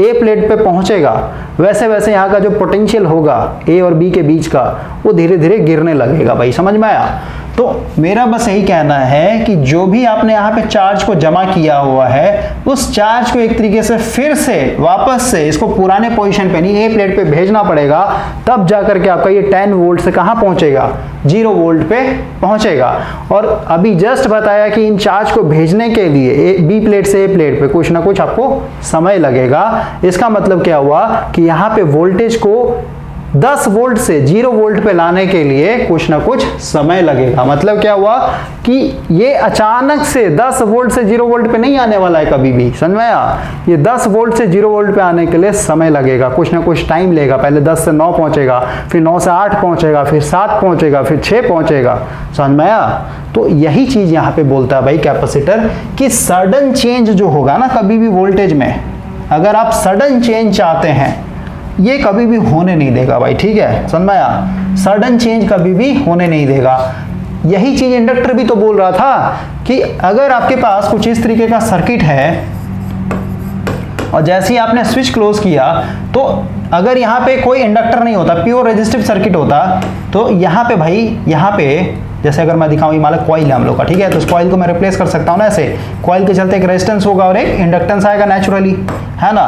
ए प्लेट पे पहुंचेगा, वैसे वैसे यहाँ का जो पोटेंशियल होगा ए और बी के बीच का, वो धीरे धीरे गिरने लगेगा। भाई समझ में आया? तो मेरा बस यही कहना है कि जो भी आपने यहाँ पे चार्ज को जमा किया हुआ है, उस चार्ज को एक तरीके से फिर से वापस से इसको पुराने पोजीशन पे नहीं, ए प्लेट पे भेजना पड़ेगा, तब जाकर के आपका ये 10 वोल्ट से कहाँ पहुंचेगा, 0 वोल्ट पे पहुंचेगा। और अभी जस्ट बताया कि इन चार्ज को भेजने के लिए बी प्लेट से ए प्लेट पे कुछ ना कुछ आपको समय लगेगा। इसका मतलब क्या हुआ कि यहाँ पे वोल्टेज को 10 वोल्ट से 0 वोल्ट पे लाने के लिए कुछ ना कुछ समय लगेगा। मतलब क्या हुआ कि ये अचानक से 10 वोल्ट से 0 वोल्ट पे नहीं आने वाला है कभी भी। समझ में आया? ये 10 वोल्ट से 0 वोल्ट पे आने के लिए समय लगेगा, कुछ ना कुछ टाइम लेगा। पहले 10 से 9 पहुंचेगा, फिर 9 से 8 पहुंचेगा, फिर 7 पहुंचेगा, फिर 6 पहुंचेगा। समझ में आया? तो यही चीज यहाँ पे बोलता है भाई कैपेसिटर कि सडन चेंज जो होगा ना कभी भी वोल्टेज में, अगर आप सडन चेंज चाहते हैं, ये कभी भी होने नहीं देगा भाई। ठीक है, समझ में आया? सडन चेंज कभी भी होने नहीं देगा। यही चीज इंडक्टर भी तो बोल रहा था कि अगर आपके पास कुछ इस तरीके का सर्किट है और जैसे ही आपने स्विच क्लोज किया, तो अगर यहाँ पे कोई इंडक्टर नहीं होता, प्योर रेजिस्टिव सर्किट होता, तो यहाँ पे भाई, यहाँ पे जैसे अगर मैं दिखाऊं, ये मान लो कॉइल है हम लोग का, ठीक है, तो उस कॉइल को मैं रिप्लेस कर सकता हूं ना ऐसे। कॉइल के चलते एक रेजिस्टेंस होगा और एक इंडक्टेंस आएगा नेचुरली, है ना।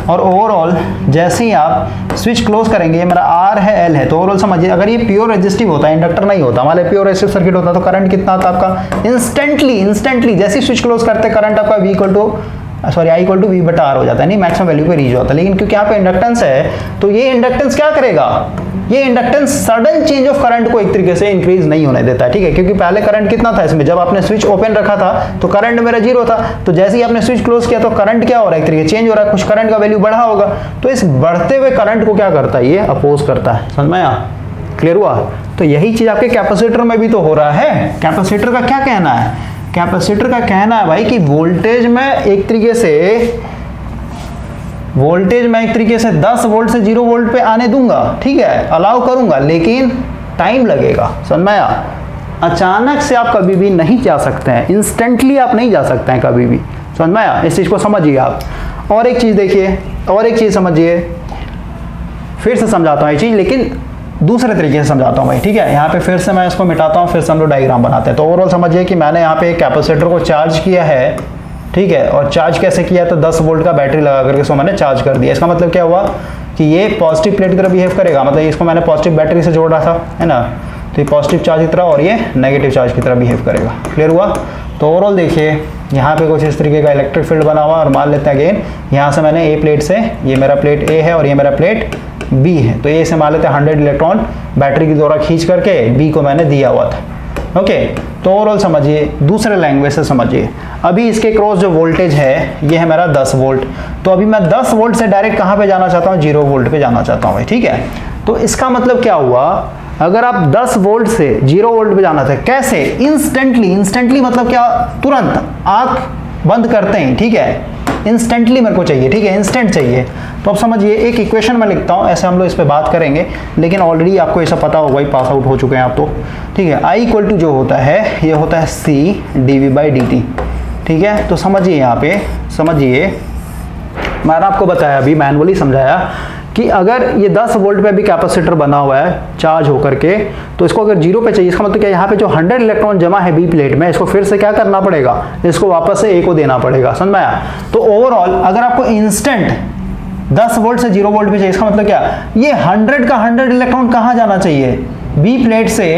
और ओवरऑल जैसे ही आप स्विच क्लोज करेंगे, ये मेरा आर है, एल है, तो ओवरऑल समझिए अगर ये प्योर रेजिस्टिव होता, इंडक्टर नहीं होता, मान लो प्योर रेजिस्टिव सर्किट होता, तो करंट कितना आता आपका, इंस्टेंटली जैसे ही स्विच क्लोज करते करंट आपका V equal to I equal to V बटा आर हो जाता है, नहीं मैक्सिमम वैल्यू पे रीच होता है। लेकिन क्योंकि यहाँ पे इंडक्टेंस है, तो ये इंडक्टेंस क्या करेगा, ये inductance sudden change of current को एक तरीके से इंक्रीज नहीं होने देता है। ठीक है, क्योंकि पहले करंट कितना था इसमें, जब आपने स्विच ओपन रखा था तो करंट मेरा 0 था, तो जैसे ही आपने स्विच क्लोज किया तो करंट क्या हो रहा है, एक तरीके चेंज हो रहा है, कुछ करंट का वैल्यू बढ़ा होगा। तो इस बढ़ते हुए करंट को क्या करता है, ये अपोज करता है। समझ में आया? क्लियर हुआ? तो यही चीज आपके कैपेसिटर में भी तो हो रहा है। कैपेसिटर का क्या कहना है, कैपेसिटर का कहना है भाई कि वोल्टेज में एक तरीके से 10 वोल्ट से 0 वोल्ट पे आने दूंगा, ठीक है, अलाउ करूंगा, लेकिन टाइम लगेगा। समझ में आया? अचानक से आप कभी भी नहीं जा सकते हैं, इंस्टेंटली आप नहीं जा सकते हैं कभी भी। समझ में आया? इस चीज को समझिए आप। और एक चीज देखिए, और एक चीज समझिए, फिर से समझाता हूं ये चीज, लेकिन दूसरे तरीके से समझाता हूं भाई। ठीक है, यहाँ पे फिर से मैं इसको मिटाता हूँ, फिर से हम लोग डायग्राम बनाते हैं। तो ओवरऑल समझिए कि मैंने यहाँ पे एक कैपेसिटर को चार्ज किया है, ठीक है, और चार्ज कैसे किया, तो 10 वोल्ट का बैटरी लगा करके इसको मैंने चार्ज कर दिया। इसका मतलब क्या हुआ कि ये पॉजिटिव प्लेट की तरह बिहेव करेगा, मतलब इसको मैंने पॉजिटिव बैटरी से जोड़ रहा था, है ना, तो ये पॉजिटिव चार्ज की तरह और ये नेगेटिव चार्ज की तरह बिहेव करेगा। क्लियर हुआ? तो ओवरऑल देखिए यहाँ पे कुछ इस तरीके का इलेक्ट्रिक फील्ड बना हुआ, और मान लेते हैं अगेन यहाँ से मैंने ए प्लेट से, ये मेरा प्लेट ए है और ये मेरा प्लेट बी है, तो ए से मान लेते हैं 100 इलेक्ट्रॉन बैटरी की द्वारा खींच करके बी को मैंने दिया हुआ था। ओके, तो ओवरऑल समझिए, दूसरे लैंग्वेज से समझिए, अभी इसके क्रॉस जो वोल्टेज है ये है मेरा 10 वोल्ट, तो अभी मैं 10 वोल्ट से डायरेक्ट कहाँ पे जाना चाहता हूँ, 0 वोल्ट पे जाना चाहता हूँ। ठीक है, तो इसका मतलब क्या हुआ, अगर आप 10 वोल्ट से 0 वोल्ट पे जाना था, कैसे, इंस्टेंटली मतलब क्या, तुरंत आंख बंद करते हैं, ठीक है, इंस्टेंटली मेरे को चाहिए, ठीक है, इंस्टेंट चाहिए। तो अब समझिए, एक इक्वेशन में लिखता हूँ, ऐसे हम लोग इस पे बात करेंगे, लेकिन ऑलरेडी आपको ऐसा पता होगा, ही पास आउट हो चुके हैं आप तो, ठीक है। I इक्वल टू जो होता है, ये होता है C dV/dt, ठीक है। तो समझिए, यहाँ पे समझिए, मैंने आपको बताया, अभी मैनुअली समझाया कि अगर ये 10 वोल्ट पे भी कैपेसिटर बना हुआ है चार्ज होकर के, तो इसको अगर 0 पे चाहिए, इसका मतलब क्या, यहाँ पे जो 100 इलेक्ट्रॉन जमा है बी प्लेट में, इसको फिर से क्या करना पड़ेगा, इसको वापस से ए को देना पड़ेगा। समझ में आया? तो ओवरऑल अगर आपको इंस्टेंट 10 वोल्ट से 0 वोल्ट पे चाहिए, इसका मतलब क्या, ये 100 का 100 इलेक्ट्रॉन कहाँ जाना चाहिए, बी प्लेट से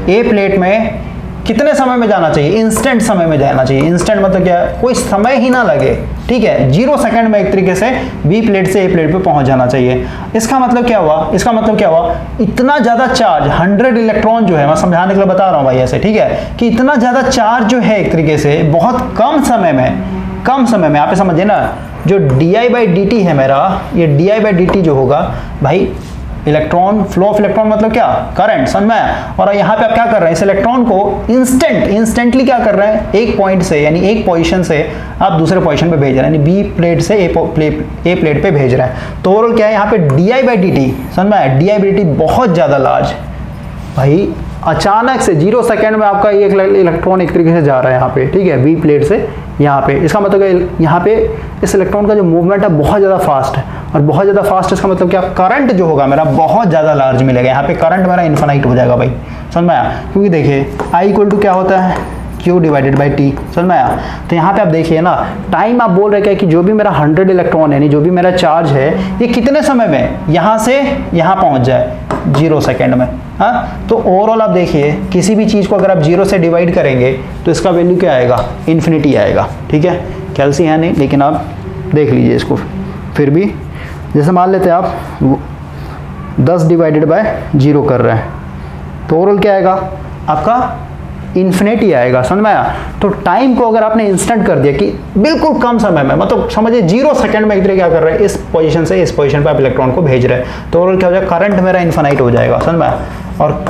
ए प्लेट में कितने समय में जाना चाहिए, इंस्टेंट समय में जाना चाहिए। इंस्टेंट मतलब क्या, कोई समय ही ना लगे, ठीक है, 0 सेकंड में एक तरीके से बी प्लेट से ए प्लेट पे पहुंच जाना चाहिए। इसका मतलब क्या हुआ, इसका मतलब क्या हुआ, इतना ज्यादा चार्ज 100 इलेक्ट्रॉन जो है, मैं समझाने के लिए बता रहा हूं भाई ऐसे, ठीक है, कि इतना ज्यादा चार्ज जो है एक तरीके से बहुत कम समय में आप समझिए ना, जो di/dt है मेरा, ये di/dt जो होगा भाई, इलेक्ट्रॉन फ्लो ऑफ इलेक्ट्रॉन मतलब क्या, करंट। समझ में आया? और यहाँ पे आप क्या कर रहे हैं, इस इलेक्ट्रॉन को इंस्टेंटली क्या कर रहे हैं, एक पॉइंट से यानी एक पोजीशन से आप दूसरे पोजीशन पे भेज रहे हैं, यानी बी प्लेट से ए प्लेट पे भेज रहे हैं। तो ओवरऑल क्या है यहाँ पे di/dt, समझ में आया, di/dt बहुत ज्यादा लार्ज भाई, अचानक से 0 सेकंड में आपका एक इलेक्ट्रॉन एक तरीके से जा रहा है यहाँ पे, ठीक है, बी प्लेट से यहाँ पे। इसका मतलब है यहाँ पे इस इलेक्ट्रॉन का जो मूवमेंट है बहुत ज़्यादा फास्ट है, और बहुत ज़्यादा फास्ट इसका मतलब क्या, करंट जो होगा मेरा बहुत ज़्यादा लार्ज मिलेगा, यहाँ पे करंट मेरा इन्फिनाइट हो जाएगा भाई। समझ में आया? क्योंकि देखिए I = क्या होता है, Q/T। समझ में आया? तो यहाँ पे आप देखिए ना, टाइम आप बोल रहे हैं कि जो भी मेरा 100 इलेक्ट्रॉन यानी जो भी मेरा चार्ज है, ये कितने समय में यहाँ से यहाँ पहुँच जाए, 0 सेकेंड में। हाँ, तो ओवरऑल आप देखिए किसी भी चीज़ को अगर आप 0 से डिवाइड करेंगे तो इसका वैल्यू क्या आएगा, इन्फिनिटी आएगा, ठीक है, कैलसी है नहीं, लेकिन आप देख लीजिए इसको, फिर भी जैसे मान लेते हैं आप 10/0 कर रहे हैं, तो ओवरऑल क्या आएगा आपका, इन्फिनिटी आएगा। समझ में आया? तो टाइम को अगर आपने इंस्टेंट कर दिया कि बिल्कुल कम समय में, मतलब समझिए 0 सेकंड में एक तरीके क्या कर रहे हैं, इस पोजीशन से इस पोजीशन पे आप इलेक्ट्रॉन को भेज रहे हैं, तो ओवरऑल क्या हो जाएगा, करंट मेरा इन्फिनाइट हो जाएगा। समझ में आया? और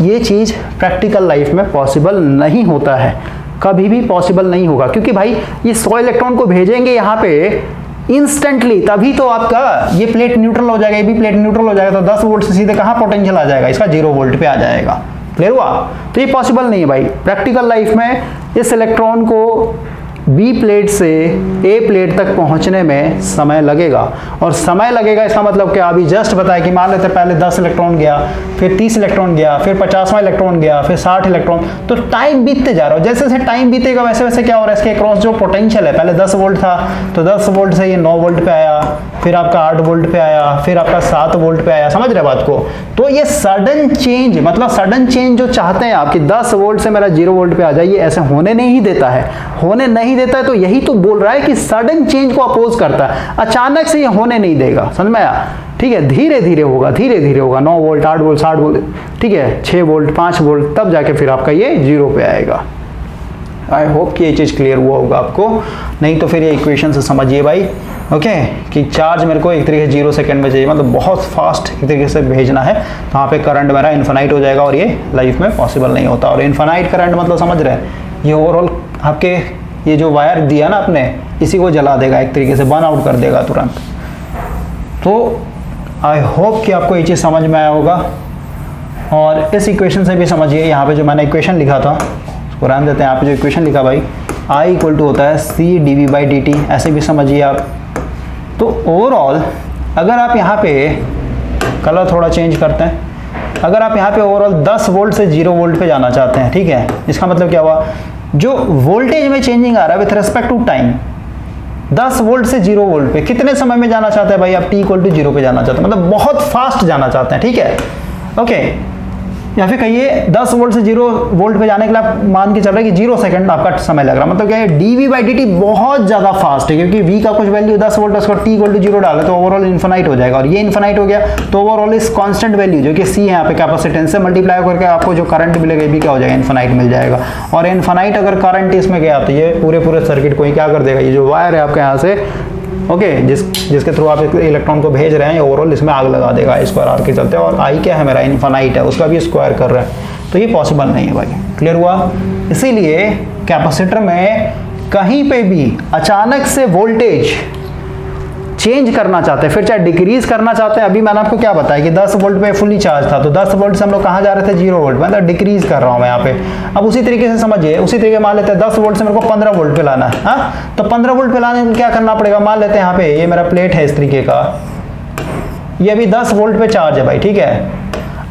ये चीज़ प्रैक्टिकल लाइफ में पॉसिबल नहीं होता है, कभी भी पॉसिबल नहीं होगा, क्योंकि भाई ये 100 इलेक्ट्रॉन को भेजेंगे यहाँ पे इंस्टेंटली, तभी तो आपका ये प्लेट न्यूट्रल हो जाएगा, ये भी प्लेट न्यूट्रल हो जाएगा, तो 10 वोल्ट से सीधे कहाँ पोटेंशियल आ जाएगा, इसका 0 वोल्ट पे आ जाएगा। क्लियर हुआ? तो ये पॉसिबल नहीं है भाई, प्रैक्टिकल लाइफ में इस इलेक्ट्रॉन को बी प्लेट से ए प्लेट तक पहुंचने में समय लगेगा, और समय लगेगा इसका मतलब क्या, अभी जस्ट बताया कि मान लेते पहले 10 इलेक्ट्रॉन गया, फिर 30 इलेक्ट्रॉन गया, फिर 50वां इलेक्ट्रॉन गया, फिर 60 इलेक्ट्रॉन, तो टाइम बीतते जा रहा है। जैसे जैसे टाइम बीतेगा वैसे वैसे क्या हो रहा है, इसके क्रॉस जो पोटेंशियल है, पहले 10 वोल्ट था तो 10 वोल्ट से ये 9 वोल्ट पे आया, फिर आपका 8 वोल्ट पे आया, फिर आपका 7 वोल्ट पे आया। समझ रहे बात को? तो ये सडन चेंज, मतलब सडन चेंज जो चाहते हैं आप कि 10 वोल्ट से मेरा 0 वोल्ट पे आ जाए, ये ऐसे होने नहीं देता है, होने नहीं देता है। तो यही तो बोल रहा है कि सडन चेंज को अपोज करता है, अचानक से ये होने नहीं देगा। समझ में आया? ठीक है, धीरे धीरे होगा, धीरे धीरे होगा, 9 वोल्ट 8 वोल्ट 60 वोल्ट, ठीक है, 6 वोल्ट 5 वोल्ट, तब जाके फिर आपका ये 0 पे आएगा। आई होप कि ये चीज़ क्लियर हुआ होगा आपको, नहीं तो फिर ये इक्वेशन से समझिए भाई, ओके, कि चार्ज मेरे को एक तरीके से 0 सेकंड में चाहिए, मतलब बहुत फास्ट एक तरीके से भेजना है, तो वहाँ पे करंट मेरा इन्फिनाइट हो जाएगा, और ये लाइफ में पॉसिबल नहीं होता। और इन्फिनाइट करंट मतलब समझ रहे हैं, ये ओवरऑल आपके ये जो वायर दिया ना आपने, इसी को जला देगा, एक तरीके से बर्न आउट कर देगा तुरंत। तो आई होप कि आपको ये चीज़ समझ में आया होगा, और इस इक्वेशन से भी समझिए, यहाँ पे जो मैंने इक्वेशन लिखा था उसको रहने देते हैं, यहाँ पे जो इक्वेशन लिखा भाई I = होता है C/dV/dt, ऐसे भी समझिए आप। तो ओवरऑल अगर आप यहाँ पे कलर थोड़ा चेंज करते हैं, अगर आप यहाँ पे ओवरऑल 10 वोल्ट से 0 वोल्ट पे जाना चाहते हैं, ठीक है, इसका मतलब क्या हुआ, जो वोल्टेज में चेंजिंग आ रहा है with respect to time, 10 volt से 0 वोल्ट पे कितने समय में जाना चाहते हैं भाई आप, T = 0 पे जाना चाहते हैं, मतलब बहुत फास्ट जाना चाहते हैं, ठीक है, ओके। या फिर कहिए 10 वोल्ट से 0 वोल्ट पे जाने के लिए आप मान के चल रहे हैं कि 0 सेकंड आपका समय लग रहा है, मतलब क्या है, dV/dt बहुत ज्यादा फास्ट है, क्योंकि v का कुछ वैल्यू 10 वोल्ट, उसको T = 0 डाले तो ओवरऑल इन्फिनाइट हो जाएगा, और ये इन्फिनाइट हो गया तो ओवरऑल इस कांस्टेंट वैल्यू जो कि C है यहाँ पे कैपेसिटेंस से मल्टीप्लाई करके आपको जो करंट मिलेगा, ये भी क्या हो जाएगा, इन्फिनाइट मिल जाएगा। और इन्फिनाइट अगर करंट इसमें गया तो ये पूरे सर्किट को ही क्या कर देगा, ये जो वायर है आपके यहाँ से, ओके, जिसके थ्रू आप इलेक्ट्रॉन को भेज रहे हैं, ओवरऑल इसमें आग लगा देगा I2R के चलते, और I क्या है मेरा, इन्फिनाइट है, उसका भी स्क्वायर कर रहा है, तो ये पॉसिबल नहीं है भाई। क्लियर हुआ? इसीलिए कैपेसिटर में कहीं पे भी अचानक से वोल्टेज चेंज करना चाहते हैं, फिर चाहे डिक्रीज करना चाहते हैं, अभी मैंने आपको क्या बताया कि 10 वोल्ट पे फुली चार्ज था, तो 10 वोल्ट से हम लोग कहाँ जा रहे थे, 0 वोल्ट, मतलब डिक्रीज कर रहा हूँ मैं यहाँ पे। अब उसी तरीके से समझिए, उसी तरीके मान लेते हैं 10 वोल्ट से मेरे को 15 वोल्ट पे लाना है, हाँ, तो 15 वोल्ट पे लाने के लिए क्या करना पड़ेगा, मान लेते हैं यहाँ पे ये मेरा प्लेट है इस तरीके का, ये अभी 10 वोल्ट पे चार्ज है भाई, ठीक है।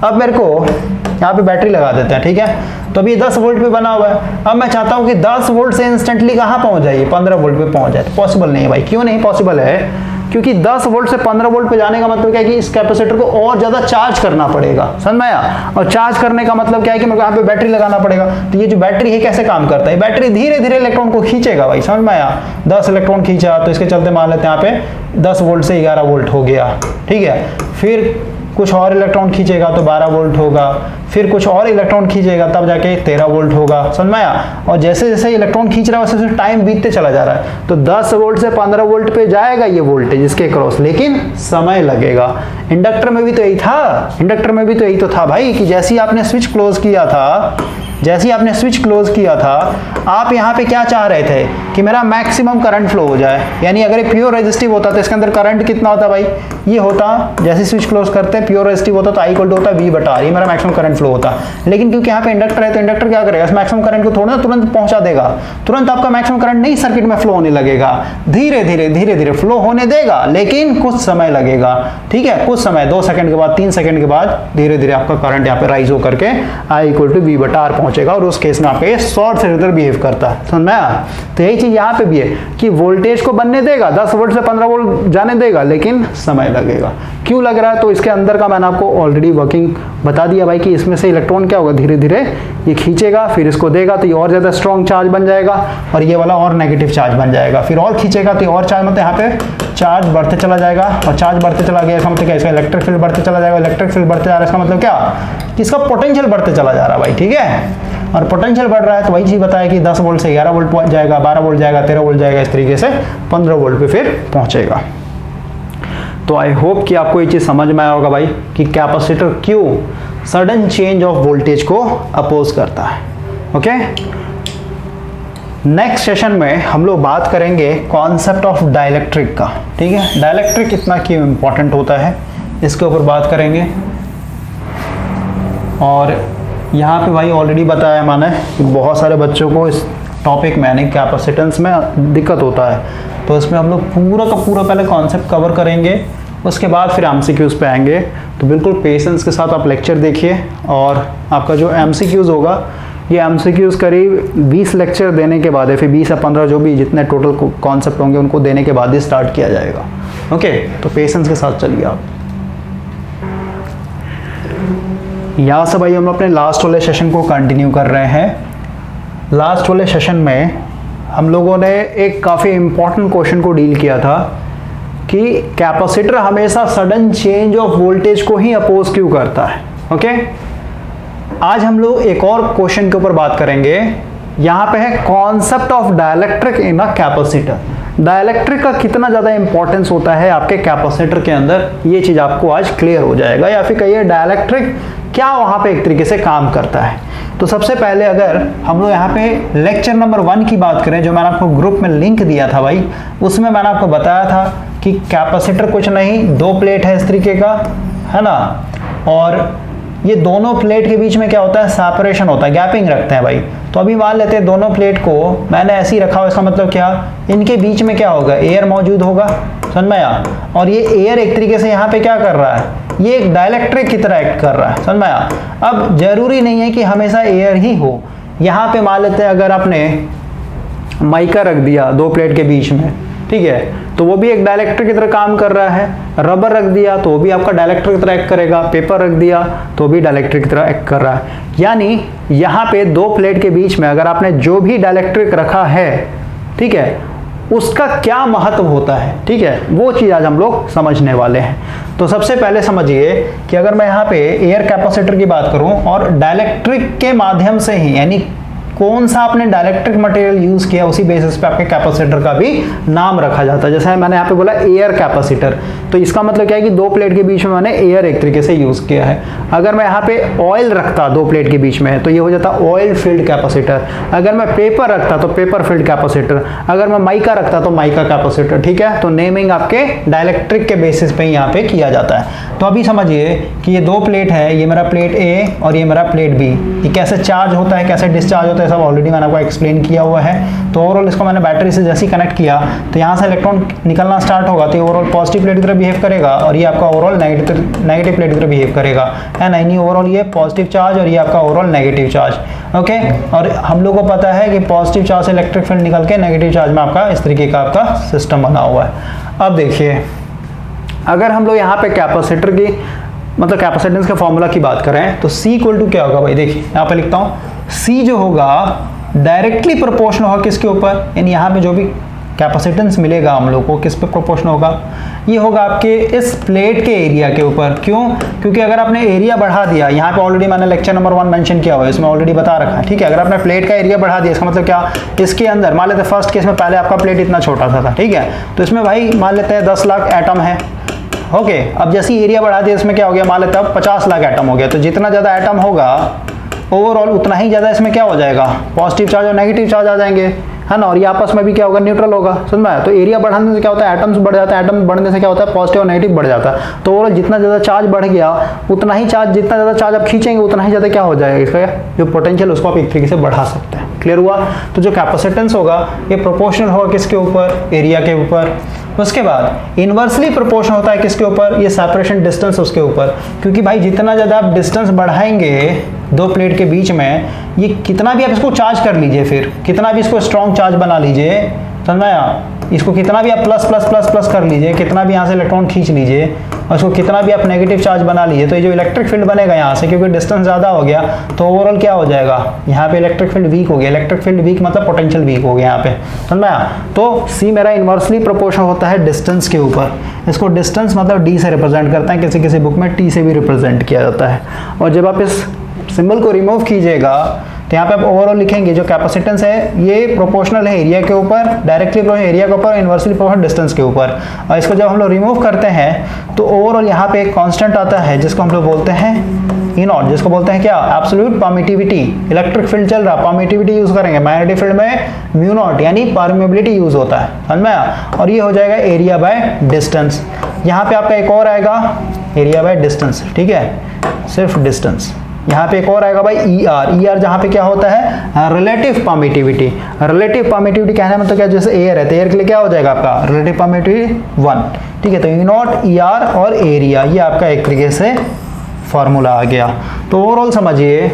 अब मेरे को यहाँ पे बैटरी लगा देते हैं, ठीक है। तो अभी 10 वोल्ट पे बना हुआ है। अब मैं चाहता हूँ कि 10 वोल्ट से इंस्टेंटली कहाँ पहुँच जाइए, 15 वोल्ट पे पहुँच जाए। तो पॉसिबल नहीं है भाई। क्यों नहीं पॉसिबल है? क्योंकि 10 वोल्ट से 15 वोल्ट पे जाने का मतलब क्या है कि इस कैपेसिटर को और ज़्यादा चार्ज करना पड़ेगा, समझ में आया। और चार्ज करने का मतलब क्या है कि मेरे को यहाँ पे बैटरी लगाना पड़ेगा। तो ये जो बैटरी है कैसे काम करता है, बैटरी धीरे धीरे इलेक्ट्रॉन को खींचेगा भाई, समझ में आया। 10 इलेक्ट्रॉन खींचा तो इसके चलते मान लेते हैं यहाँ पे 10 वोल्ट से 11 वोल्ट हो गया, ठीक है। फिर कुछ और इलेक्ट्रॉन खींचेगा तो 12 वोल्ट होगा, फिर कुछ और इलेक्ट्रॉन खींचेगा तब जाके 13 वोल्ट होगा, समझ में आया। और जैसे जैसे इलेक्ट्रॉन खींच रहा है वैसे टाइम बीतते चला जा रहा है। तो 10 वोल्ट से 15 वोल्ट पे जाएगा ये वोल्टेज इसके क्रॉस, लेकिन समय लगेगा। इंडक्टर में भी तो यही था, इंडक्टर में भी तो यही तो था भाई कि जैसे ही आपने स्विच क्लोज किया था, जैसे ही आपने स्विच क्लोज किया था, आप यहाँ पे क्या चाह रहे थे कि मेरा मैक्सिमम करंट फ्लो हो जाए। यानी अगर ये प्योर रेजिस्टिव होता तो इसके अंदर करंट कितना होता भाई, ये होता, जैसे स्विच क्लोज करते हैं प्योर रेजिस्टिव होता तो I इक्वल टू होता V/R, ये मेरा मैक्सिमम करंट फ्लो होता। लेकिन क्योंकि यहाँ पे इंडक्टर है तो इंडक्टर क्या करेगा, इस मैक्सिमम करंट को थोड़ा ना तुरंत पहुंचा देगा, तुरंत आपका मैक्सिमम करंट नहीं सर्किट में फ्लो होने लगेगा, धीरे धीरे फ्लो होने देगा, लेकिन कुछ समय लगेगा, ठीक है। कुछ समय, 2 सेकंड के बाद, 3 सेकंड के बाद धीरे धीरे आपका करंट यहाँ पे राइज होकर के I इक्वल टू V/R पहुंचेगा, और उस केस में आपका ये शॉर्ट सर्किट बिहेव करता है, समझ में आया। तो यही चीज यहाँ पे भी है कि वोल्टेज को बनने देगा, 10 वोल्ट से 15 वोल्ट जाने देगा, लेकिन समय लगेगा। क्यों लग रहा है, तो इसके अंदर का मैंने आपको ऑलरेडी वर्किंग बता दिया भाई कि इसमें से इलेक्ट्रॉन क्या होगा, धीरे धीरे ये खींचेगा, फिर इसको देगा तो ये और ज्यादा स्ट्रॉन्ग चार्ज बन जाएगा, और ये वाला और नेगेटिव चार्ज बन जाएगा, फिर और खींचेगा तो और चार्ज, मतलब यहाँ पे चार्ज बढ़ते चला जाएगा, और चार्ज बढ़ते चला गया इसका मतलब क्या, इसका इलेक्ट्रिक फील्ड बढ़ते चला जाएगा, इलेक्ट्रिक फील्ड बढ़ते जा रहा है, इसका मतलब क्या कि इसका पोटेंशियल बढ़ते चला जा रहा है भाई, ठीक है। और पोटेंशियल बढ़ रहा है तो वही चीज बताया कि 10 वोल्ट से 11 वोल्ट पहुंच जाएगा, 12 वोल्ट जाएगा, 13 वोल्ट जाएगा, इस तरीके से 15 वोल्ट पे फिर पहुंचेगा। तो आई होप कि आपको ये चीज समझ में आया होगा भाई कि कैपेसिटर क्यों सडन चेंज ऑफ वोल्टेज को अपोज करता है। ओके, नेक्स्ट सेशन में हम लोग बात करेंगे कॉन्सेप्ट ऑफ डाइलेक्ट्रिक का, ठीक है। डाइलेक्ट्रिक कितना क्यों इंपॉर्टेंट होता है इसके ऊपर बात करेंगे। और यहाँ पे भाई ऑलरेडी बताया मैंने कि बहुत सारे बच्चों को इस टॉपिक में यानी कैपेसिटेंस में दिक्कत होता है, तो इसमें हम लोग पूरा का पूरा पहले कॉन्सेप्ट कवर करेंगे, उसके बाद फिर एमसीक्यूज पे आएंगे। तो बिल्कुल पेशेंस के साथ आप लेक्चर देखिए, और आपका जो एमसीक्यूज होगा ये एमसीक्यूज करीब 20 लेक्चर देने के बाद है, फिर 20 या 15 जो भी जितने टोटल कॉन्सेप्ट होंगे उनको देने के बाद ही स्टार्ट किया जाएगा। ओके, तो पेशेंस के साथ चलिए आप। यहाँ से भाई हम अपने लास्ट वाले सेशन को कंटिन्यू कर रहे हैं। लास्ट वाले सेशन में हम लोगों ने एक काफ़ी इम्पॉर्टेंट क्वेश्चन को डील किया था कि कैपेसिटर हमेशा सडन चेंज ऑफ वोल्टेज को ही अपोज क्यों करता है। ओके, आज हम लोग एक और क्वेश्चन के ऊपर बात करेंगे। यहाँ पे है concept of dielectric in a capacitor. Dielectric का कितना ज़्यादा इंपॉर्टेंस होता है आपके कैपेसिटर के अंदर, ये चीज़ आपको आज क्लियर हो जाएगा, या फिर कहिए डाइलेक्ट्रिक क्या वहाँ पे एक तरीके से काम करता है। तो सबसे पहले अगर हम लोग यहाँ पे लेक्चर नंबर 1 की बात करें, जो मैंने आपको ग्रुप में लिंक दिया था भाई, उसमें मैंने आपको बताया था कि कैपेसिटर कुछ नहीं, 2 प्लेट है इस तरीके का, है ना, और ये दोनों प्लेट के बीच में क्या होता है, सेपरेशन होता है, गैपिंग रखते हैं भाई। तो अभी मान लेते हैं दोनों प्लेट को मैंने ऐसे ही रखा हुआ, इसका मतलब क्या, इनके बीच में क्या होगा, एयर मौजूद होगा, समझ में आया। और ये एयर एक तरीके से यहाँ पे क्या कर रहा है, ये एक डाइलेक्ट्रिक की तरह एक्ट कर रहा है, समझ में आया। अब जरूरी नहीं है कि हमेशा एयर ही हो। यहाँ पे मान लेते हैं अगर आपने माइका रख दिया 2 प्लेट के बीच में, ठीक है, तो वो भी एक डाइलेक्ट्रिक की तरह काम कर रहा है। रबर रख दिया तो वो भी आपका डाइलेक्ट्रिक की तरह एक्ट करेगा। पेपर रख दिया तो भी डाइलेक्ट्रिक की तरह एक्ट कर रहा है। यानी यहाँ पे 2 प्लेट के बीच में अगर आपने जो भी डाइलेक्ट्रिक रखा है, ठीक है, उसका क्या महत्व होता है, ठीक है, वो चीज़ आज हम लोग समझने वाले हैं। तो सबसे पहले समझिए कि अगर मैं यहाँ पे एयर कैपेसिटर की बात करूँ और डाइलेक्ट्रिक के माध्यम से ही, यानी कौन सा आपने डाइलेक्ट्रिक मटेरियल यूज किया उसी बेसिस पे आपके कैपेसिटर का भी नाम रखा जाता है। जैसे मैंने यहाँ पे बोला एयर कैपेसिटर, तो इसका मतलब क्या है कि 2 प्लेट के बीच में मैंने एयर एक तरीके से यूज किया है। अगर मैं यहाँ पे ऑयल रखता 2 प्लेट के बीच में तो ये हो जाता ऑयल फील्ड कैपेसिटर। अगर मैं पेपर रखता तो पेपर फील्ड कैपेसिटर। अगर मैं माइका रखता तो माइका कैपेसिटर, ठीक है। तो नेमिंग आपके डाइलेक्ट्रिक के बेसिस पे यहाँ पे किया जाता है। तो अभी समझिए कि ये 2 प्लेट है, ये मेरा प्लेट ए और ये मेरा प्लेट बी। ये कैसे चार्ज होता है, कैसे डिस्चार्ज होता है होता है सब ऑलरेडी मैंने आपको एक्सप्लेन किया हुआ है। तो ओवरऑल इसको मैंने बैटरी से जैसे ही कनेक्ट किया तो यहाँ से इलेक्ट्रॉन निकलना स्टार्ट होगा, तो ओवरऑल पॉजिटिव प्लेट की तरह बिहेव करेगा और ये आपका ओवरऑल नेगेटिव प्लेट की तरह बिहेव करेगा, है ना। यानी ओवरऑल ये पॉजिटिव चार्ज और ये आपका ओवरऑल नेगेटिव चार्ज। ओके, और हम लोग को पता है कि पॉजिटिव चार्ज से इलेक्ट्रिक फील्ड निकल के नेगेटिव चार्ज में आपका इस तरीके का आपका सिस्टम बना हुआ है। अब देखिए, अगर हम लोग यहाँ पे कैपेसिटर की मतलब कैपेसिटेंस के फॉर्मूला की बात करें तो C इक्वल टू क्या होगा भाई, देखिए यहाँ पे लिखता हूँ, C जो होगा डायरेक्टली प्रोपोर्शनल होगा किसके ऊपर, यानी यहाँ पे जो भी कैपेसिटेंस मिलेगा हम लोग को किस पे प्रोपोर्शनल होगा, ये होगा आपके इस प्लेट के एरिया के ऊपर। क्यों? क्योंकि अगर आपने एरिया बढ़ा दिया, यहाँ पे ऑलरेडी मैंने लेक्चर नंबर 1 मेंशन किया हुआ है, इसमें ऑलरेडी बता रखा है, ठीक है। अगर आपने प्लेट का एरिया बढ़ा दिया, इसका मतलब क्या, इसके अंदर मान लेते हैं फर्स्ट केस में पहले आपका प्लेट इतना छोटा था, ठीक है, तो इसमें भाई मान लेते हैं 10 लाख एटम है। ओके, अब जैसे ही एरिया बढ़ा दिया इसमें क्या हो गया, मान लेते हैं 50 लाख एटम हो गया। तो जितना ज़्यादा एटम होगा ओवरऑल उतना ही ज़्यादा इसमें क्या हो जाएगा, पॉजिटिव चार्ज और नेगेटिव चार्ज आ जाएंगे, है ना। और ये आपस में भी क्या होगा, न्यूट्रल होगा, समझ में आया। तो एरिया बढ़ाने से क्या होता है, एटम्स बढ़ जाता है, एटम बढ़ने से क्या होता है, पॉजिटिव और नेगेटिव बढ़ जाता है। तो ओवरऑल जितना ज़्यादा चार्ज बढ़ गया उतना ही चार्ज, जितना ज़्यादा चार्ज आप खींचेंगे उतना ही ज़्यादा क्या हो जाएगा, इसका जो पोटेंशियल उसको आप एक तरीके से बढ़ा सकते हैं। क्लियर हुआ? तो जो कैपेसिटेंस होगा ये प्रोपोर्शनल होगा किसके ऊपर, एरिया के ऊपर। उसके बाद इन्वर्सली प्रोपोर्शनल होता है किसके ऊपर, ये सेपरेशन डिस्टेंस उसके ऊपर। क्योंकि भाई जितना ज़्यादा आप डिस्टेंस बढ़ाएंगे दो प्लेट के बीच में, ये कितना भी आप इसको चार्ज कर लीजिए, फिर कितना भी इसको स्ट्रॉन्ग चार्ज बना लीजिए, समझ में आया, इसको कितना भी आप प्लस प्लस प्लस प्लस कर लीजिए, कितना भी यहाँ से इलेक्ट्रॉन खींच लीजिए और इसको कितना भी आप नेगेटिव चार्ज बना लीजिए, तो ये जो इलेक्ट्रिक फील्ड बनेगा यहाँ से, क्योंकि डिस्टेंस ज़्यादा हो गया तो ओवरऑल क्या हो जाएगा, यहाँ पे इलेक्ट्रिक फील्ड वीक हो गया। इलेक्ट्रिक फील्ड वीक मतलब पोटेंशियल वीक हो गया यहाँ पे, समझ में आया। तो C मेरा इन्वर्सली प्रोपोर्शनल होता है डिस्टेंस के ऊपर। इसको डिस्टेंस मतलब D से रिप्रेजेंट करते हैं, किसी किसी बुक में T से भी रिप्रेजेंट किया जाता है। और जब आप इस सिंबल को रिमूव कीजिएगा तो यहाँ पे आप ओवरऑल लिखेंगे जो कैपेसिटेंस है ये प्रोपोर्शनल है एरिया के ऊपर, डायरेक्टली प्रोपोर्शनल एरिया के ऊपर, इन्वर्सली प्रोपोर्शनल डिस्टेंस के ऊपर। और इसको जब हम लोग रिमूव करते हैं तो ओवरऑल यहाँ पे एक कांस्टेंट आता है जिसको हम लोग बोलते हैं E नॉट, जिसको बोलते हैं क्या, एब्सोल्यूट परमिटिविटी। इलेक्ट्रिक फील्ड चल रहा, परमिटिविटी यूज करेंगे, मैग्नेटिक फील्ड में म्यू नॉट यानी परमिबिलिटी यूज होता है, समझ में आया। और ये हो जाएगा एरिया बाय डिस्टेंस। यहाँ पे आपका एक और आएगा एरिया बाय डिस्टेंस, ठीक है, सिर्फ डिस्टेंस। यहाँ पे एक और आएगा भाई ER जहाँ पे क्या होता है, रिलेटिव परमिटिविटी। रिलेटिव परमिटिविटी कहने में तो क्या, जैसे एयर है तो एयर के लिए क्या हो जाएगा आपका रिलेटिव परमिटिविटी 1, ठीक है। तो E नॉट, ER और एरिया ये आपका एक तरीके से फॉर्मूला आ गया। तो ओवरऑल समझिए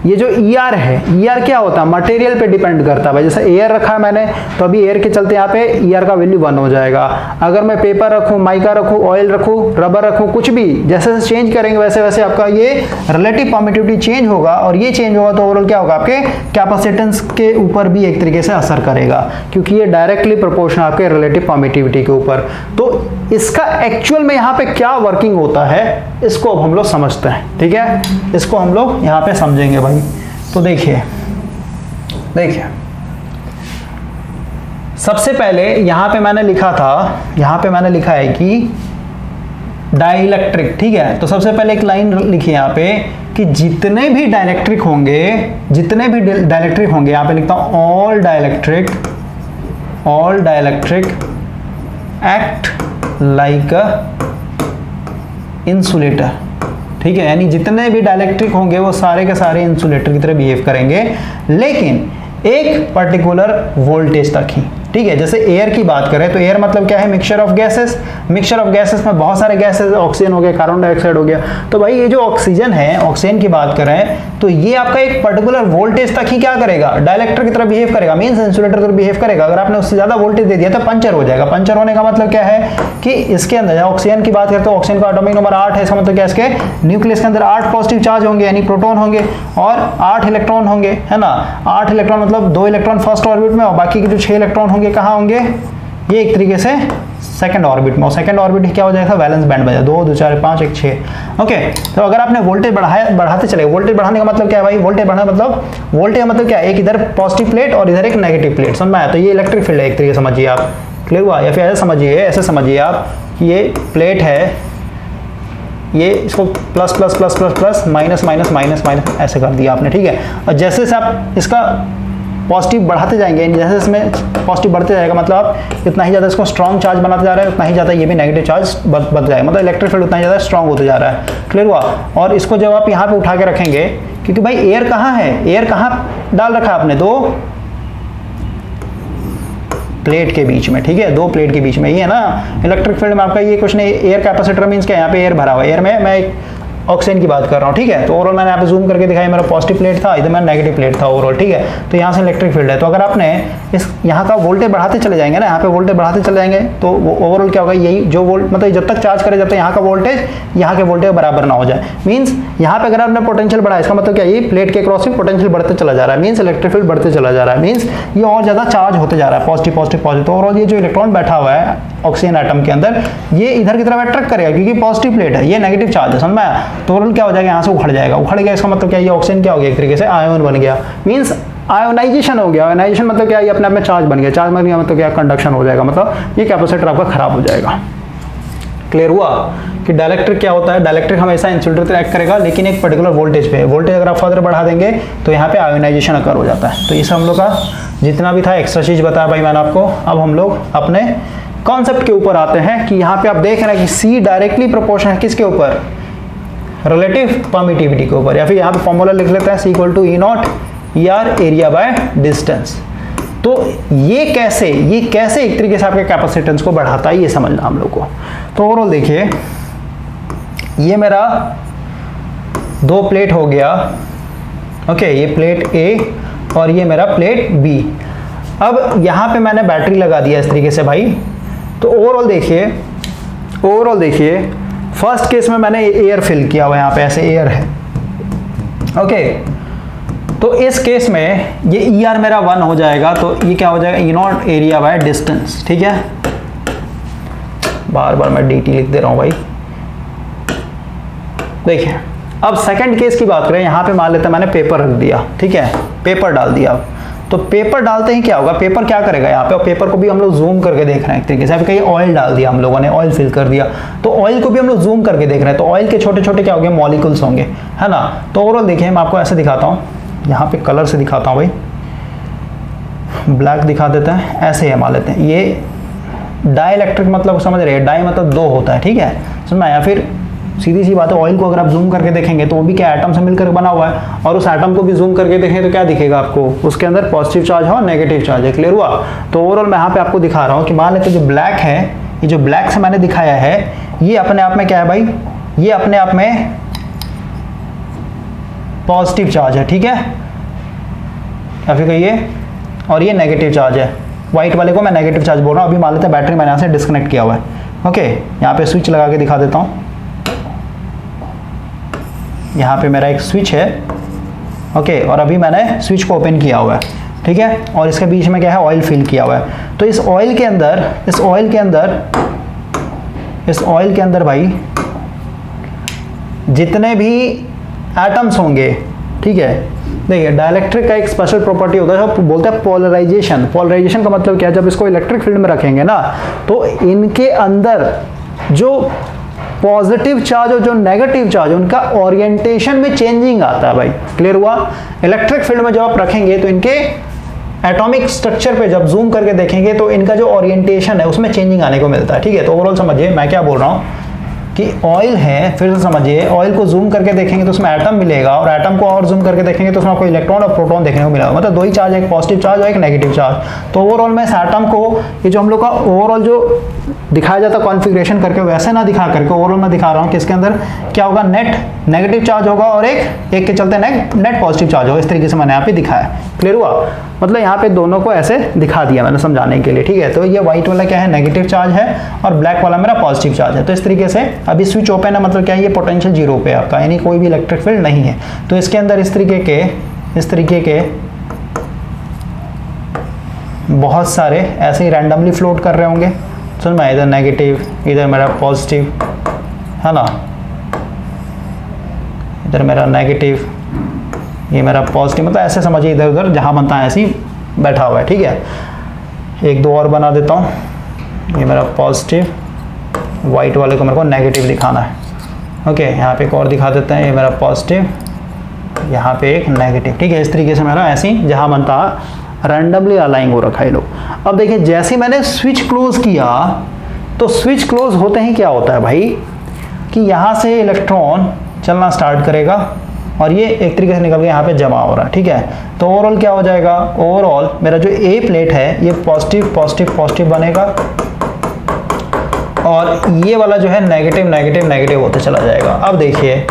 ये जो ER है, ER क्या होता है, मटेरियल पे डिपेंड करता है भाई। जैसे एयर रखा है मैंने तो अभी एयर के चलते यहाँ पे ER का वैल्यू 1 हो जाएगा। अगर मैं पेपर रखूँ, माइका रखूँ, ऑयल रखूँ, रबर रखूँ, कुछ भी जैसे जैसे चेंज करेंगे वैसे वैसे आपका ये रिलेटिव परमिटिविटी चेंज होगा। और ये चेंज होगा तो ओवरऑल क्या होगा, आपके कैपेसिटेंस के ऊपर भी एक तरीके से असर करेगा, क्योंकि ये डायरेक्टली प्रोपोर्शनल आपके रिलेटिव परमिटिविटी के ऊपर। तो इसका एक्चुअल में यहाँ पे क्या वर्किंग होता है इसको अब हम लोग समझते हैं, ठीक है। इसको हम लोग यहाँ पे समझेंगे भाई। तो देखिए सबसे पहले यहाँ पे मैंने लिखा है कि डाइलेक्ट्रिक, ठीक है। तो सबसे पहले एक लाइन लिखी है यहाँ पे कि जितने भी डाइलेक्ट्रिक होंगे यहाँ पे लिखता हूं ऑल डाइलेक्ट्रिक एक्ट लाइक अ इंसुलेटर, ठीक है। यानी जितने भी डाइलेक्ट्रिक होंगे वो सारे के सारे इंसुलेटर की तरह बिहेव करेंगे, लेकिन एक पर्टिकुलर वोल्टेज तक ही, ठीक है। जैसे एयर की बात करें तो एयर मतलब क्या है, मिक्सचर ऑफ गैसेस में बहुत सारे गैसेस, ऑक्सीजन हो गया, कार्बन डाइऑक्साइड हो गया। तो भाई ये जो ऑक्सीजन है, ऑक्सीजन की बात करें तो ये आपका एक पर्टिकुलर वोल्टेज तक ही क्या करेगा, डाइलेक्ट्रिक की तरह बिहेव करेगा, मींस इंसुलेटर की तरह बिहेव करेगा। अगर आपने उससे ज्यादा वोल्टेज दे दिया तो पंचर हो जाएगा। पंचर होने का मतलब क्या है कि इसके अंदर ऑक्सीजन की बात करते हैं, ऑक्सीजन का एटॉमिक नंबर 8 है, इसका मतलब क्या, इसके न्यूक्लियस के अंदर 8 पॉजिटिव चार्ज होंगे यानी प्रोटॉन होंगे और 8 इलेक्ट्रॉन होंगे, है ना। 8 इलेक्ट्रॉन मतलब 2 इलेक्ट्रॉन फर्स्ट ऑर्बिट में और बाकी के जो 6 इलेक्ट्रॉन होंगे कहाँ होंगे, ये एक तरीके से सेकंड ऑर्बिट में। और सेकंड ऑर्बिट क्या हो जाएगा, वैलेंस बैंड बजा 2 2 4 5 1 6। ओके, तो अगर आपने वोल्टेज बढ़ाते चले, वोल्टेज बढ़ाने का मतलब क्या है भाई, वोल्टेज बढ़ाने का मतलब क्या है, एक इधर पॉजिटिव प्लेट और इधर एक नेगेटिव प्लेट, समझ में आया। तो ये इलेक्ट्रिक फील्ड है एक तरीके समझिए आप, क्लियर हुआ। या फिर ऐसे समझिए आप कि ये प्लेट है, ये इसको plus plus plus plus plus minus minus minus minus ऐसे कर दिया आपने, ठीक है। और जैसे से आप इसका पॉजिटिव बढ़ाते जाएंगे, जैसे इसमें पॉजिटिव बढ़ते जाएगा मतलब आप इतना ही ज़्यादा इसको स्ट्रॉन्ग चार्ज बनाते जा रहे हैं, उतना ही ज़्यादा ये भी नेगेटिव चार्ज बढ़ जाएगा, मतलब इलेक्ट्रिक फील्ड उतना ही ज़्यादा स्ट्रॉन्ग होते जा रहा है, क्लियर हुआ। और इसको जब आप यहाँ पे उठा के रखेंगे, क्योंकि भाई एयर कहाँ है, एयर कहाँ डाल रखा है आपने, दो प्लेट के बीच में, ठीक है, दो प्लेट के बीच में, ये है ना इलेक्ट्रिक फील्ड में आपका ये कुछ नहीं, एयर कैपेसिटर मींस क्या, यहाँ पे एयर भरा हुआ है, एयर में मैं एक ऑक्सीजन की बात कर रहा हूँ, ठीक है। तो ओवरऑल मैंने यहाँ पे जूम करके दिखाया, मेरा पॉजिटिव प्लेट था, इधर मेरा नेगेटिव प्लेट था ओवरऑल, ठीक है। तो यहाँ से इलेक्ट्रिक फील्ड है, तो अगर आपने इस यहाँ का वोल्टेज बढ़ाते चले जाएंगे ना, यहाँ पे वोल्टेज बढ़ाते चले जाएंगे, तो ओवरऑल क्या होगा, यही जो वोल्ट मतलब जब तक चार्ज करे जब तक यहाँ का वोल्टेज यहाँ के वोल्टेज बराबर ना हो जाए, मीन्स यहाँ पे अगर आपने पोटेंशियल बढ़ाया, इसका मतलब क्या, ये प्लेट के क्रॉस में पोटेंशियल बढ़ते चला जा रहा है, मीन्स इलेक्ट्रिक फील्ड बढ़ते चला जा रहा है, मीन्स ये और ज्यादा चार्ज होते जा रहा है, पॉजिटिव पॉजिटिव पॉजिटिव। तो ओवरऑल ये जो इलेक्ट्रॉन बैठा हुआ है ऑक्सीजन एटम के अंदर, ये इधर की तरफ अट्रैक्ट करेगा क्योंकि पॉजिटिव प्लेट है, ये नेगेटिव चार्ज है, समझ में आया। तो ओवरऑल क्या हो जाएगा, यहाँ से उखड़ जाएगा, उखड़ गया इसका मतलब क्या, ये ऑक्सीजन क्या हो गया, एक तरीके से आयन बन गया, मीन्स आयोनाइजेशन हो गया। आयोनाइजेशन मतलब क्या, ये अपने आप में चार्ज बन गया, चार्ज बन गया मतलब क्या, कंडक्शन हो जाएगा, मतलब ये कैपेसिटर आपका खराब हो जाएगा। क्लियर हुआ कि डाइलेक्ट्रिक क्या होता है, डाइलेक्ट्रिक हमेशा इंसुलेटर पे एक्ट करेगा लेकिन एक पर्टिकुलर वोल्टेज पे, वोल्टेज अगर आप फर्दर बढ़ा देंगे तो यहाँ पे आयोनाइजेशन अकर हो जाता है। तो ये सब हम लोग का जितना भी था एक्स्ट्रा चीज बताया भाई मैंने आपको। अब हम लोग अपने कॉन्सेप्ट के ऊपर आते हैं कि यहाँ पे आप देख रहे हैं कि C डायरेक्टली प्रोपोर्शनल है किसके ऊपर, रिलेटिव परमिटिविटी के ऊपर, या फिर यहाँ पे फॉर्मूला लिख लेते हैं C = E0 ER area by distance. तो ये कैसे एक तरीके से आपके कैपेसिटेंस को बढ़ाता है, ये समझना हम लोग को। तो ओवरऑल देखिए, ये मेरा दो प्लेट हो गया, ओके, ये प्लेट A और ये मेरा प्लेट B। अब यहाँ पे मैंने बैटरी लगा दिया इस तरीके से भाई। तो ओवरऑल देखिए फर्स्ट केस में मैंने एयर फिल किया हुआ, यहाँ पे ऐसे एयर है, ओके। तो इस केस में ये ER मेरा 1 हो जाएगा, तो ये क्या हो जाएगा, E0 एरिया बाय डिस्टेंस, ठीक है। बार बार मैं DT लिख दे रहा हूँ भाई। देखिए अब सेकंड केस की बात करें, यहाँ पे मान लेते हैं मैंने पेपर रख दिया, ठीक है, पेपर डाल दिया। तो पेपर डालते ही क्या होगा, पेपर क्या करेगा यहाँ पे, और पेपर को भी हम लोग जूम करके देख रहे हैं एक तरीके से। कहीं ऑयल डाल दिया हम लोगों ने, ऑयल फिल कर दिया, तो ऑयल को भी हम लोग जूम करके देख रहे हैं। तो ऑयल के छोटे छोटे क्या होंगे, मॉलिक्यूल्स होंगे, है ना। तो ओवरऑल देखिए मैं आपको ऐसे दिखाता हूँ, यहाँ पे कलर से दिखाता हूँ भाई, ब्लैक दिखा देता है, ऐसे है मान लेते हैं। ये डाई इलेक्ट्रिक मतलब समझ रहे हैं, डाई मतलब दो होता है, ठीक है, समझना। या फिर सीधी सी बात है, ऑयल को अगर आप जूम करके देखेंगे तो वो भी क्या एटम से मिलकर बना हुआ है, और उस एटम को भी जूम करके देखें तो क्या दिखेगा आपको, उसके अंदर पॉजिटिव चार्ज है और नेगेटिव चार्ज है। क्लियर हुआ। तो ओवरऑल मैं यहाँ पे आपको दिखा रहा हूँ कि मान लेते जो ब्लैक है, ये जो ब्लैक से मैंने दिखाया है, ये अपने आप में क्या है भाई, ये अपने आप में पॉजिटिव चार्ज है, ठीक है, या फिर कहिए, और ये नेगेटिव चार्ज है। व्हाइट वाले को मैं नेगेटिव चार्ज बोल रहा हूँ। अभी मान लेते हैं बैटरी मैंने यहाँ से डिस्कनेक्ट किया हुआ है, ओके। यहाँ पे स्विच लगा के दिखा देता हूँ, यहाँ पे मेरा एक स्विच है, ओके, और अभी मैंने स्विच को ओपन किया हुआ है, ठीक है, और इसके बीच में क्या है, ऑयल फिल किया हुआ है। तो इस ऑयल के अंदर भाई जितने भी एटम्स होंगे, ठीक है। देखिए डाइलेक्ट्रिक का एक स्पेशल प्रॉपर्टी होता है, जो बोलते हैं पोलराइजेशन। पोलराइजेशन का मतलब क्या है, जब इसको इलेक्ट्रिक फील्ड में रखेंगे ना, तो इनके अंदर जो पॉजिटिव चार्ज और जो नेगेटिव चार्ज, उनका ओरिएंटेशन में चेंजिंग आता है भाई। क्लियर हुआ। इलेक्ट्रिक फील्ड में जब आप रखेंगे तो इनके एटॉमिक स्ट्रक्चर पे जब जूम करके देखेंगे तो इनका जो ओरिएंटेशन है उसमें चेंजिंग आने को मिलता है, ठीक है। तो ओवरऑल समझिए मैं क्या बोल रहा हूँ कि ऑयल है, फिर से समझिए, ऑयल को जूम करके देखेंगे तो उसमें एटम मिलेगा, और एटम को और जूम करके देखेंगे तो उसमें आपको इलेक्ट्रॉन और प्रोटॉन देखने को मिलेगा, मतलब दो ही चार्ज है, एक पॉजिटिव चार्ज और एक नेगेटिव चार्ज। तो ओवरऑल में इस एटम को, ये जो हम लोग का ओवरऑल जो दिखाया जाता है कॉन्फ़िगरेशन करके, वैसे ना दिखा करके ओवरऑल मैं दिखा रहा हूँ कि इसके अंदर क्या होगा, नेट नेगेटिव चार्ज होगा और एक के चलते नेट पॉजिटिव चार्ज होगा। इस तरीके से मैंने यहाँ पे दिखाया। क्लियर हुआ। मतलब यहाँ पे दोनों को ऐसे दिखा दिया मैंने समझाने के लिए, ठीक है। तो ये व्हाइट वाला क्या है, नेगेटिव चार्ज है, और ब्लैक वाला मेरा पॉजिटिव चार्ज है। तो इस तरीके से अभी स्विच ओपन है, मतलब क्या है, ये पोटेंशियल जीरो पे है आपका, यानी कोई भी इलेक्ट्रिक फील्ड नहीं है। तो इसके अंदर इस तरीके के बहुत सारे ऐसे ही रैंडमली फ्लोट कर रहे होंगे। सुन मैं, इधर नेगेटिव, इधर मेरा पॉजिटिव, है ना, इधर मेरा नेगेटिव, ये मेरा पॉजिटिव, मतलब ऐसे समझिए इधर उधर जहाँ बनता है ऐसे ही बैठा हुआ है, ठीक है। एक दो और बना देता हूँ, ये मेरा पॉजिटिव, वाइट वाले को मेरे को नेगेटिव दिखाना है, ओके। यहाँ पे एक और दिखा देते हैं, ये मेरा पॉजिटिव, यहाँ पे एक नेगेटिव, ठीक है। इस तरीके से मेरा ऐसे ही जहाँ बनता है रैंडमली अलाइन हो रखा है लोग। अब देखिए जैसे मैंने स्विच क्लोज किया, तो स्विच क्लोज होते ही क्या होता है भाई कि यहाँ से इलेक्ट्रॉन चलना स्टार्ट करेगा, और ये एक तरीके से निकल के यहाँ पे जमा हो रहा है, ठीक है। तो ओवरऑल क्या हो जाएगा, ओवरऑल मेरा जो ए प्लेट है ये पॉजिटिव पॉजिटिव पॉजिटिव बनेगा और ये वाला जो है नेगेटिव नेगेटिव नेगेटिव होते चला जाएगा। अब देखिए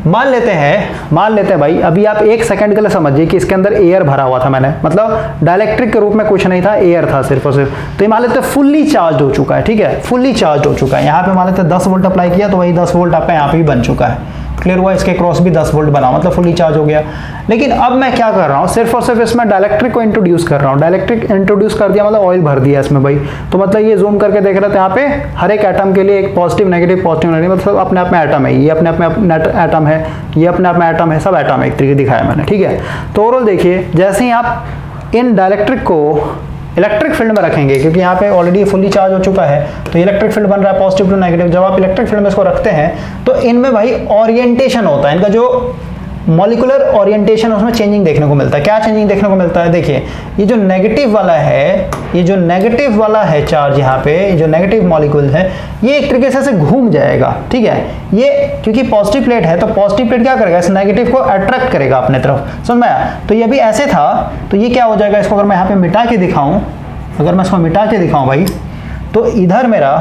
मान लेते हैं भाई, अभी आप एक सेकंड के लिए समझिए कि इसके अंदर एयर भरा हुआ था मैंने, मतलब डाइलेक्ट्रिक के रूप में कुछ नहीं था, एयर था सिर्फ और सिर्फ। तो ये मान लेते हैं फुल्ली चार्ज हो चुका है, ठीक है, फुल्ली चार्ज हो चुका है। यहाँ पे मान लेते हैं 10 वोल्ट अप्लाई किया तो वही 10 वोल्ट आपका यहाँ पे भी बन चुका है, क्लियर हुआ। इसके क्रॉस भी 10 वोल्ट बना, मतलब फुल्ली चार्ज हो गया। लेकिन अब मैं क्या कर रहा हूँ, सिर्फ और सिर्फ इसमें डाइलेक्ट्रिक को इंट्रोड्यूस कर रहा हूँ। डाइलेक्ट्रिक इंट्रोड्यूस कर दिया मतलब ऑयल भर दिया इसमें भाई। तो मतलब ये जूम करके देख रहे थे यहाँ पे हर एक एटम के लिए एक पॉजिटिव नेगेटिव मतलब अपने आप में एटम है, ये अपने आप में एटम है, ये अपने आप में एटम है, सब एटम है, एक तरीके दिखाया मैंने, ठीक है। तो ओवरऑल देखिए जैसे ही आप इन डाइलेक्ट्रिक को इलेक्ट्रिक फील्ड में रखेंगे, क्योंकि यहाँ पे ऑलरेडी फुल्ली चार्ज हो चुका है तो इलेक्ट्रिक फील्ड बन रहा है पॉजिटिव टू नेगेटिव। जब आप इलेक्ट्रिक फील्ड में इसको रखते हैं तो इनमें भाई ओरिएंटेशन होता है, इनका जो मॉलिक्यूलर ओरिएंटेशन उसमें चेंजिंग देखने को मिलता है। क्या चेंजिंग देखने को मिलता है, देखिए ये जो नेगेटिव वाला है, ये जो नेगेटिव वाला है चार्ज यहाँ पे, जो नेगेटिव मॉलिक्यूल है ये एक तरीके से घूम जाएगा, ठीक है। ये क्योंकि पॉजिटिव प्लेट है तो पॉजिटिव प्लेट क्या करेगा, इस नेगेटिव को अट्रैक्ट करेगा अपने तरफ, समझ में आया। तो ये भी ऐसे था तो ये क्या हो जाएगा, इसको अगर मैं यहाँ पे मिटा के दिखाऊं, अगर मैं इसको मिटा के दिखाऊं भाई, तो इधर मेरा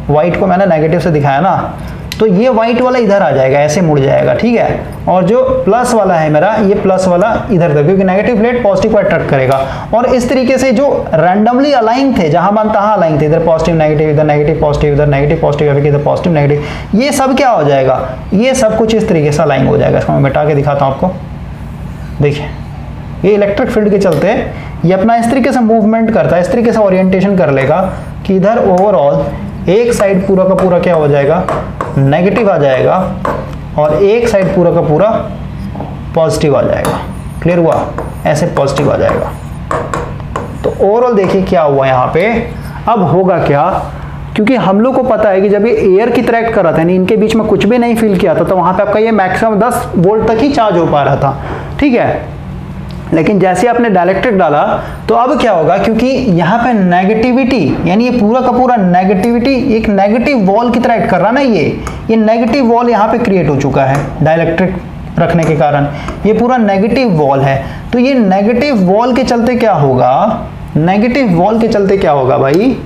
व्हाइट को मैंने नेगेटिव से दिखाया ना, तो ये व्हाइट वाला इधर आ जाएगा, ऐसे मुड़ जाएगा, ठीक है। और जो प्लस वाला है मेरा, ये प्लस वाला इधर तक, क्योंकि नेगेटिव प्लेट पॉजिटिव को अट्रैक्ट करेगा। और इस तरीके से जो रैंडमली अलाइन थे, जहां मन तहां अलाइन थे, इधर पॉजिटिव नेगेटिव, इधर नेगेटिव पॉजिटिव, इधर नेगेटिव पॉजिटिव, इधर पॉजिटिव नेगेटिव, ये सब क्या हो जाएगा, ये सब कुछ इस तरीके से अलाइन हो जाएगा। इसको मैं मिटा के दिखाता हूं आपको, देखिए ये इलेक्ट्रिक फील्ड के चलते ये अपना इस तरीके से मूवमेंट करता है, इस तरीके से ओरिएंटेशन कर लेगा कि इधर ओवरऑल एक साइड पूरा का पूरा क्या हो जाएगा, नेगेटिव आ जाएगा और एक साइड पूरा का पूरा पॉजिटिव आ जाएगा, क्लियर हुआ, ऐसे पॉजिटिव आ जाएगा। तो ओवरऑल देखिए क्या हुआ यहाँ पे। अब होगा क्या, क्योंकि हम लोग को पता है कि जब ये एयर की तरह एक्ट कर रहा था, यानी इनके बीच में कुछ भी नहीं फील किया था, तो वहां पे आपका ये मैक्सिमम 10 वोल्ट तक ही चार्ज हो पा रहा था, ठीक है। लेकिन जैसे आपने डाइलेक्ट्रिक डाला तो अब क्या होगा, क्योंकि यहाँ पे नेगेटिविटी, यानी ये पूरा का पूरा नेगेटिविटी एक नेगेटिव वॉल की तरह एक्ट कर रहा ना, ये नेगेटिव वॉल यहाँ पे क्रिएट हो चुका है डाइलेक्ट्रिक रखने के कारण, ये पूरा नेगेटिव वॉल है। तो ये नेगेटिव वॉल के चलते क्या होगा, नेगेटिव वॉल के चलते क्या होगा भाई,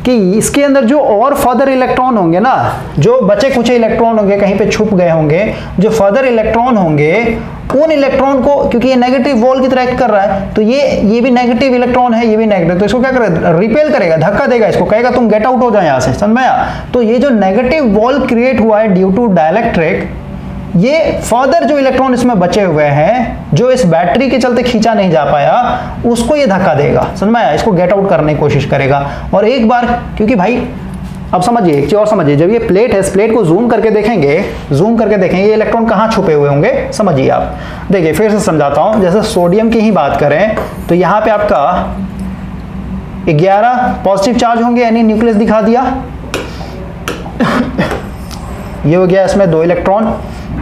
कि इसके अंदर जो और फर्दर इलेक्ट्रॉन होंगे ना, जो बचे कुछ इलेक्ट्रॉन होंगे कहीं पे छुप गए होंगे, जो फर्दर इलेक्ट्रॉन होंगे उन इलेक्ट्रॉन को, क्योंकि ये नेगेटिव वॉल की तरह एक्ट कर रहा है तो ये भी नेगेटिव इलेक्ट्रॉन है, ये भी नेगेटिव, तो इसको क्या करेगा, रिपेल करेगा, धक्का देगा, इसको कहेगा तुम गेट आउट हो जाओ यहाँ से, समझ में आया। तो ये जो नेगेटिव वॉल क्रिएट हुआ है ड्यू टू डाइलेक्ट्रिक, ये फर्दर जो इलेक्ट्रॉन इसमें बचे हुए हैं, जो इस बैटरी के चलते खींचा नहीं जा पाया, उसको ये धक्का देगा, समझ में आया, इसको गेट आउट करने की कोशिश करेगा। और एक बार, क्योंकि भाई अब समझिए, एक चीज और समझिए, जब ये प्लेट है, इस प्लेट को जूम करके देखेंगे, ये इलेक्ट्रॉन कहाँ छुपे हुए होंगे, समझिए आप। देखिए फिर से समझाता हूं, जैसे सोडियम की ही बात करें तो यहाँ पे आपका 11 पॉजिटिव चार्ज होंगे, यानी न्यूक्लियस दिखा दिया, ये हो गया इसमें 2 इलेक्ट्रॉन,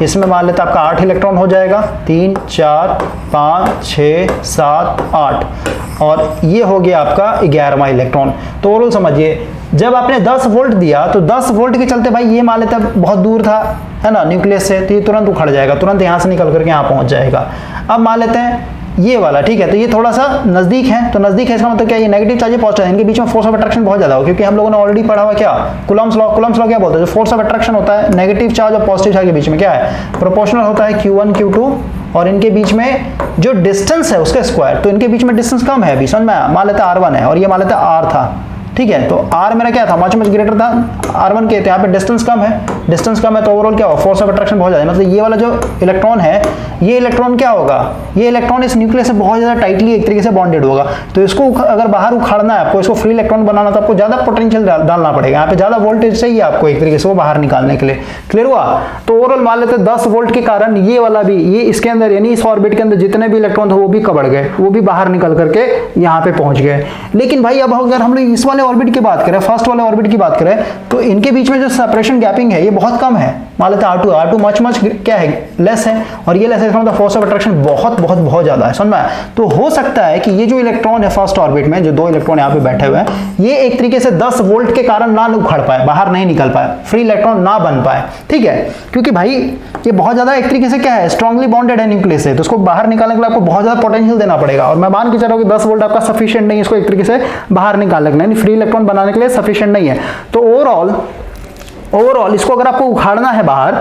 इसमें मान लेते आपका 8 इलेक्ट्रॉन हो जाएगा, 3 4 5 6 7 8, और ये हो गया आपका 11वां इलेक्ट्रॉन। तो ओवरऑल समझिए, जब आपने 10 वोल्ट दिया तो 10 वोल्ट के चलते भाई ये मान लेते बहुत दूर था, है ना, न्यूक्लियस से, तो ये तुरंत उखड़ जाएगा, तुरंत यहाँ से निकल करके यहाँ पहुंच जाएगा। अब मान लेते हैं ये वाला, ठीक है, तो ये थोड़ा सा नजदीक है, तो नजदीक है इसका मतलब क्या, ये नेगेटिव चार्ज पॉजिटिव है, इनके बीच में फोर्स ऑफ अट्रैक्शन बहुत ज्यादा हो, क्योंकि हम लोगों ने ऑलरेडी पढ़ा हुआ क्या, कूलम्ब्स लॉ क्या बोलते हैं, जो फोर्स ऑफ अट्रैक्शन होता है नेगेटिव चार्ज और पॉजिटिव चार्ज के बीच में क्या है, प्रोपोर्शनल होता है Q1 Q2, और इनके बीच में जो डिस्टेंस है उसका स्क्वायर, तो इनके बीच में डिस्टेंस कम है, अभी समझ में मान लेते R1 है और ये मान लेते R था, ठीक है। तो R मेरा क्या था, मच ग्रेटर था R1 के, तो यहाँ पे डिस्टेंस कम है, तो ओवरऑल क्या होगा, फोर्स ऑफ अट्रैक्शन बहुत ज्यादा है, मतलब ये वाला जो इलेक्ट्रॉन है, ये इलेक्ट्रॉन क्या होगा, ये इलेक्ट्रॉन इस न्यूक्लियस से बहुत ज्यादा टाइटली एक तरीके से बॉन्डेड होगा, तो इसको अगर बाहर उखाड़ना है आपको, इसको फ्री इलेक्ट्रॉन बनाना, तो आपको ज्यादा पोटेंशियल डालना पड़ेगा, यहाँ पे ज्यादा वोल्टेज चाहिए आपको एक तरीके से वो बाहर निकालने के लिए, क्लियर हुआ। तो ओवरऑल मान लेते 10 वोल्ट के कारण ये वाला भी, ये इसके अंदर यानी इस ऑर्बिट के अंदर जितने भी इलेक्ट्रॉन थे वो भी कबड़ गए, वो भी बाहर निकल करके यहाँ पे पहुंच गए। लेकिन भाई अब अगर हम लोग इस वाले ऑर्बिट की बात करें, फर्स्ट वाले ऑर्बिट की बात करें, तो इनके बीच में जो सेपरेशन गैपिंग है ये बहुत कम है। मान लेते हैं R2 मच क्या है, लेस है, और ये लेस है, इसका मतलब फोर्स ऑफ अट्रैक्शन बहुत ज्यादा है, समझ में आया? तो हो सकता है कि ये जो इलेक्ट्रॉन है फर्स्ट ऑर्बिट में, जो 2 इलेक्ट्रॉन यहाँ पे बैठे हुए हैं, ये एक तरीके से 10 वोल्ट के कारण ना उखड़ पाए, बाहर नहीं निकल पाए, फ्री इलेक्ट्रॉन ना बन पाए, ठीक है? क्योंकि भाई ये बहुत ज्यादा एक तरीके से क्या है, स्ट्रांगली बॉन्डेड है न्यूक्लियस से, तो उसको बाहर निकालने के लिए आपको बहुत ज्यादा पोटेंशियल देना पड़ेगा, और मैं मान के चल रहा हूं कि 10 वोल्ट आपका सफिशिएंट नहीं है इसको एक तरीके से बाहर निकालने के लिए, फ्री इलेक्ट्रॉन बनाने के लिए सफिशिएंट नहीं है। तो ओवरऑल इसको अगर आपको उखाड़ना है बाहर,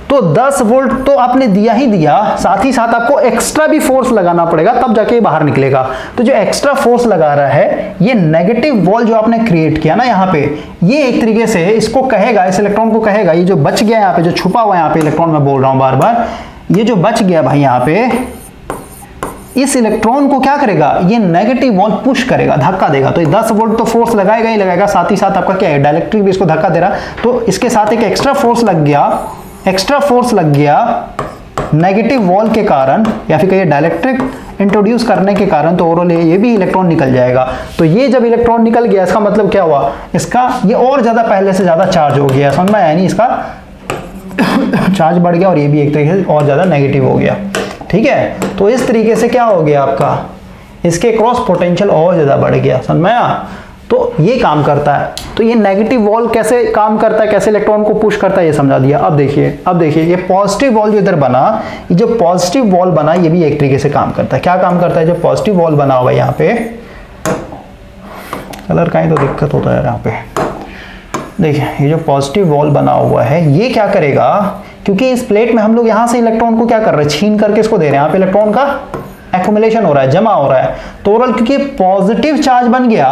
तो 10 वोल्ट तो आपने दिया ही दिया, साथ ही साथ आपको एक्स्ट्रा भी फोर्स लगाना पड़ेगा, तब जाके ये बाहर निकलेगा। तो जो एक्स्ट्रा फोर्स लगा रहा है, ये नेगेटिव वॉल जो आपने क्रिएट किया ना यहाँ पे, ये एक तरीके से इसको कहेगा, इस इलेक्ट्रॉन को कहेगा, ये जो बच गया यहाँ पे, जो छुपा हुआ यहाँ पे इलेक्ट्रॉन, मैं बोल रहा हूं बार बार, ये जो बच गया भाई यहाँ पे, इस इलेक्ट्रॉन को क्या करेगा, ये नेगेटिव वॉल पुश करेगा, धक्का देगा। तो 10 वोल्ट तो फोर्स लगाएगा ही लगाएगा, साथ ही साथ आपका क्या है, डाइलेक्ट्रिक भी इसको धक्का दे रहा, तो इसके साथ एक एक्स्ट्रा फोर्स लग गया नेगेटिव वॉल के कारण, या फिर कहिए डाइलेक्ट्रिक इंट्रोड्यूस करने के कारण, तो ओवरऑल ये भी इलेक्ट्रॉन निकल जाएगा। तो ये जब इलेक्ट्रॉन निकल गया, इसका मतलब क्या हुआ, इसका ये और ज्यादा पहले से ज्यादा चार्ज हो गया, समझ में आया? नहीं, इसका चार्ज बढ़ गया और ये भी एक तरीके से और ज्यादा नेगेटिव हो गया, ठीक है? तो इस तरीके से क्या हो गया आपका, इसके क्रॉस पोटेंशियल और ज्यादा बढ़ गया, समझ में आया? तो ये काम करता है। तो ये नेगेटिव वॉल कैसे काम करता है, कैसे इलेक्ट्रॉन को पुश करता है, ये समझा दिया। अब देखिए ये पॉजिटिव वॉल जो इधर बना, ये जो पॉजिटिव वॉल बना, ये भी एक तरीके से काम करता है। क्या काम करता है? जो पॉजिटिव वॉल बना हुआ है यहाँ पे, कलर का ही तो दिक्कत होता है यहाँ पे, देखिए ये जो पॉजिटिव वॉल बना हुआ है, ये क्या करेगा, क्योंकि इस प्लेट में हम लोग यहां से इलेक्ट्रॉन को क्या कर रहे हैं, छीन करके इसको दे रहे हैं, यहाँ पे इलेक्ट्रॉन का एक्युमुलेशन हो रहा है, जमा हो रहा है। तो ओवरऑल क्योंकि पॉजिटिव चार्ज बन गया,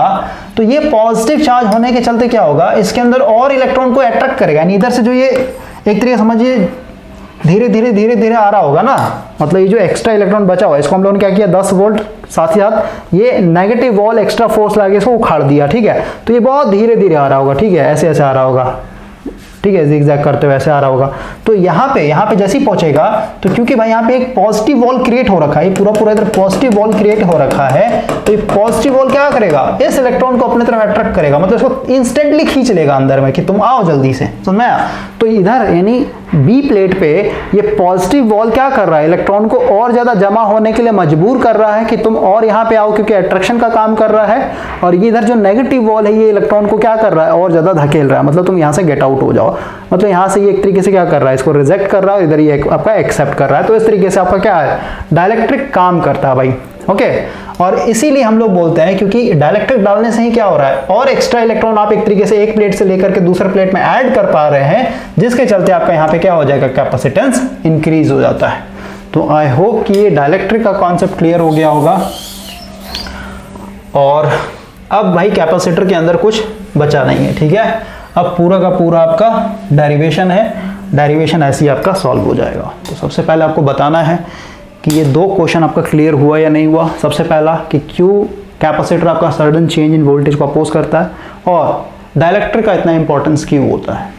तो ये पॉजिटिव चार्ज होने के चलते क्या होगा, इसके अंदर और इलेक्ट्रॉन को अट्रैक्ट करेगा। यानी इधर से जो ये एक तरीके समझिए धीरे धीरे आ रहा होगा ना, मतलब ये जो एक्स्ट्रा इलेक्ट्रॉन बचा हुआ है, इसको हम लोगों ने क्या किया, 10 वोल्ट, साथ ही साथ ये नेगेटिव वॉल एक्स्ट्रा फोर्स लगा के इसको उखाड़ दिया, ठीक है? तो ये बहुत धीरे आ रहा होगा, ठीक है? ऐसे आ रहा होगा, ठीक है, जिगजैग करते हुए ऐसे आ रहा होगा। तो यहाँ पे जैसे ही पहुंचेगा, तो क्योंकि भाई यहाँ पे एक पॉजिटिव वॉल क्रिएट हो रखा है, पूरा इधर पॉजिटिव वॉल क्रिएट हो रखा है, तो ये पॉजिटिव वॉल क्या करेगा, इस इलेक्ट्रॉन को अपने तरफ अट्रैक्ट करेगा, मतलब इसको इंस्टेंटली खींच लेगा अंदर में कि तुम आओ जल्दी से, समझ में आया? तो इधर यानी बी प्लेट पे ये पॉजिटिव वॉल क्या कर रहा है, इलेक्ट्रॉन को और ज्यादा जमा होने के लिए मजबूर कर रहा है कि तुम और यहाँ पे आओ, क्योंकि अट्रैक्शन का काम कर रहा है। और ये इधर जो नेगेटिव वॉल है, ये इलेक्ट्रॉन को क्या कर रहा है, और ज्यादा धकेल रहा है, मतलब तुम यहाँ से गेट आउट हो जाओ, मतलब यहाँ से ये एक तरीके से क्या कर रहा है, इसको रिजेक्ट कर रहा है, इधर ये आपका एक्सेप्ट कर रहा है। तो इस तरीके से आपका क्या है, डाइलेक्ट्रिक काम करता है भाई, ओके? और इसीलिए हम लोग बोलते हैं, क्योंकि डाइलेक्ट्रिक डालने से ही क्या हो रहा है, और एक्स्ट्रा इलेक्ट्रॉन आप एक तरीके से एक प्लेट से लेकर के दूसरे प्लेट में ऐड कर पा रहे हैं, जिसके चलते आपका यहाँ पे क्या हो जाएगा, कैपेसिटेंस इंक्रीज हो जाता है। तो आई होप कि ये डाइलेक्ट्रिक का कॉन्सेप्ट क्लियर हो गया होगा। और अब भाई कैपेसिटर के अंदर कुछ बचा नहीं है, ठीक है? अब पूरा का पूरा आपका डेरिवेशन है, डेरिवेशन ऐसे ही आपका सॉल्व हो जाएगा। तो सबसे पहले आपको बताना है कि ये 2 क्वेश्चन आपका क्लियर हुआ या नहीं हुआ। सबसे पहला कि क्यों कैपेसिटर आपका सडन चेंज इन वोल्टेज को अपोज करता है, और डाइलेक्ट्रिक का इतना इंपॉर्टेंस क्यों होता है।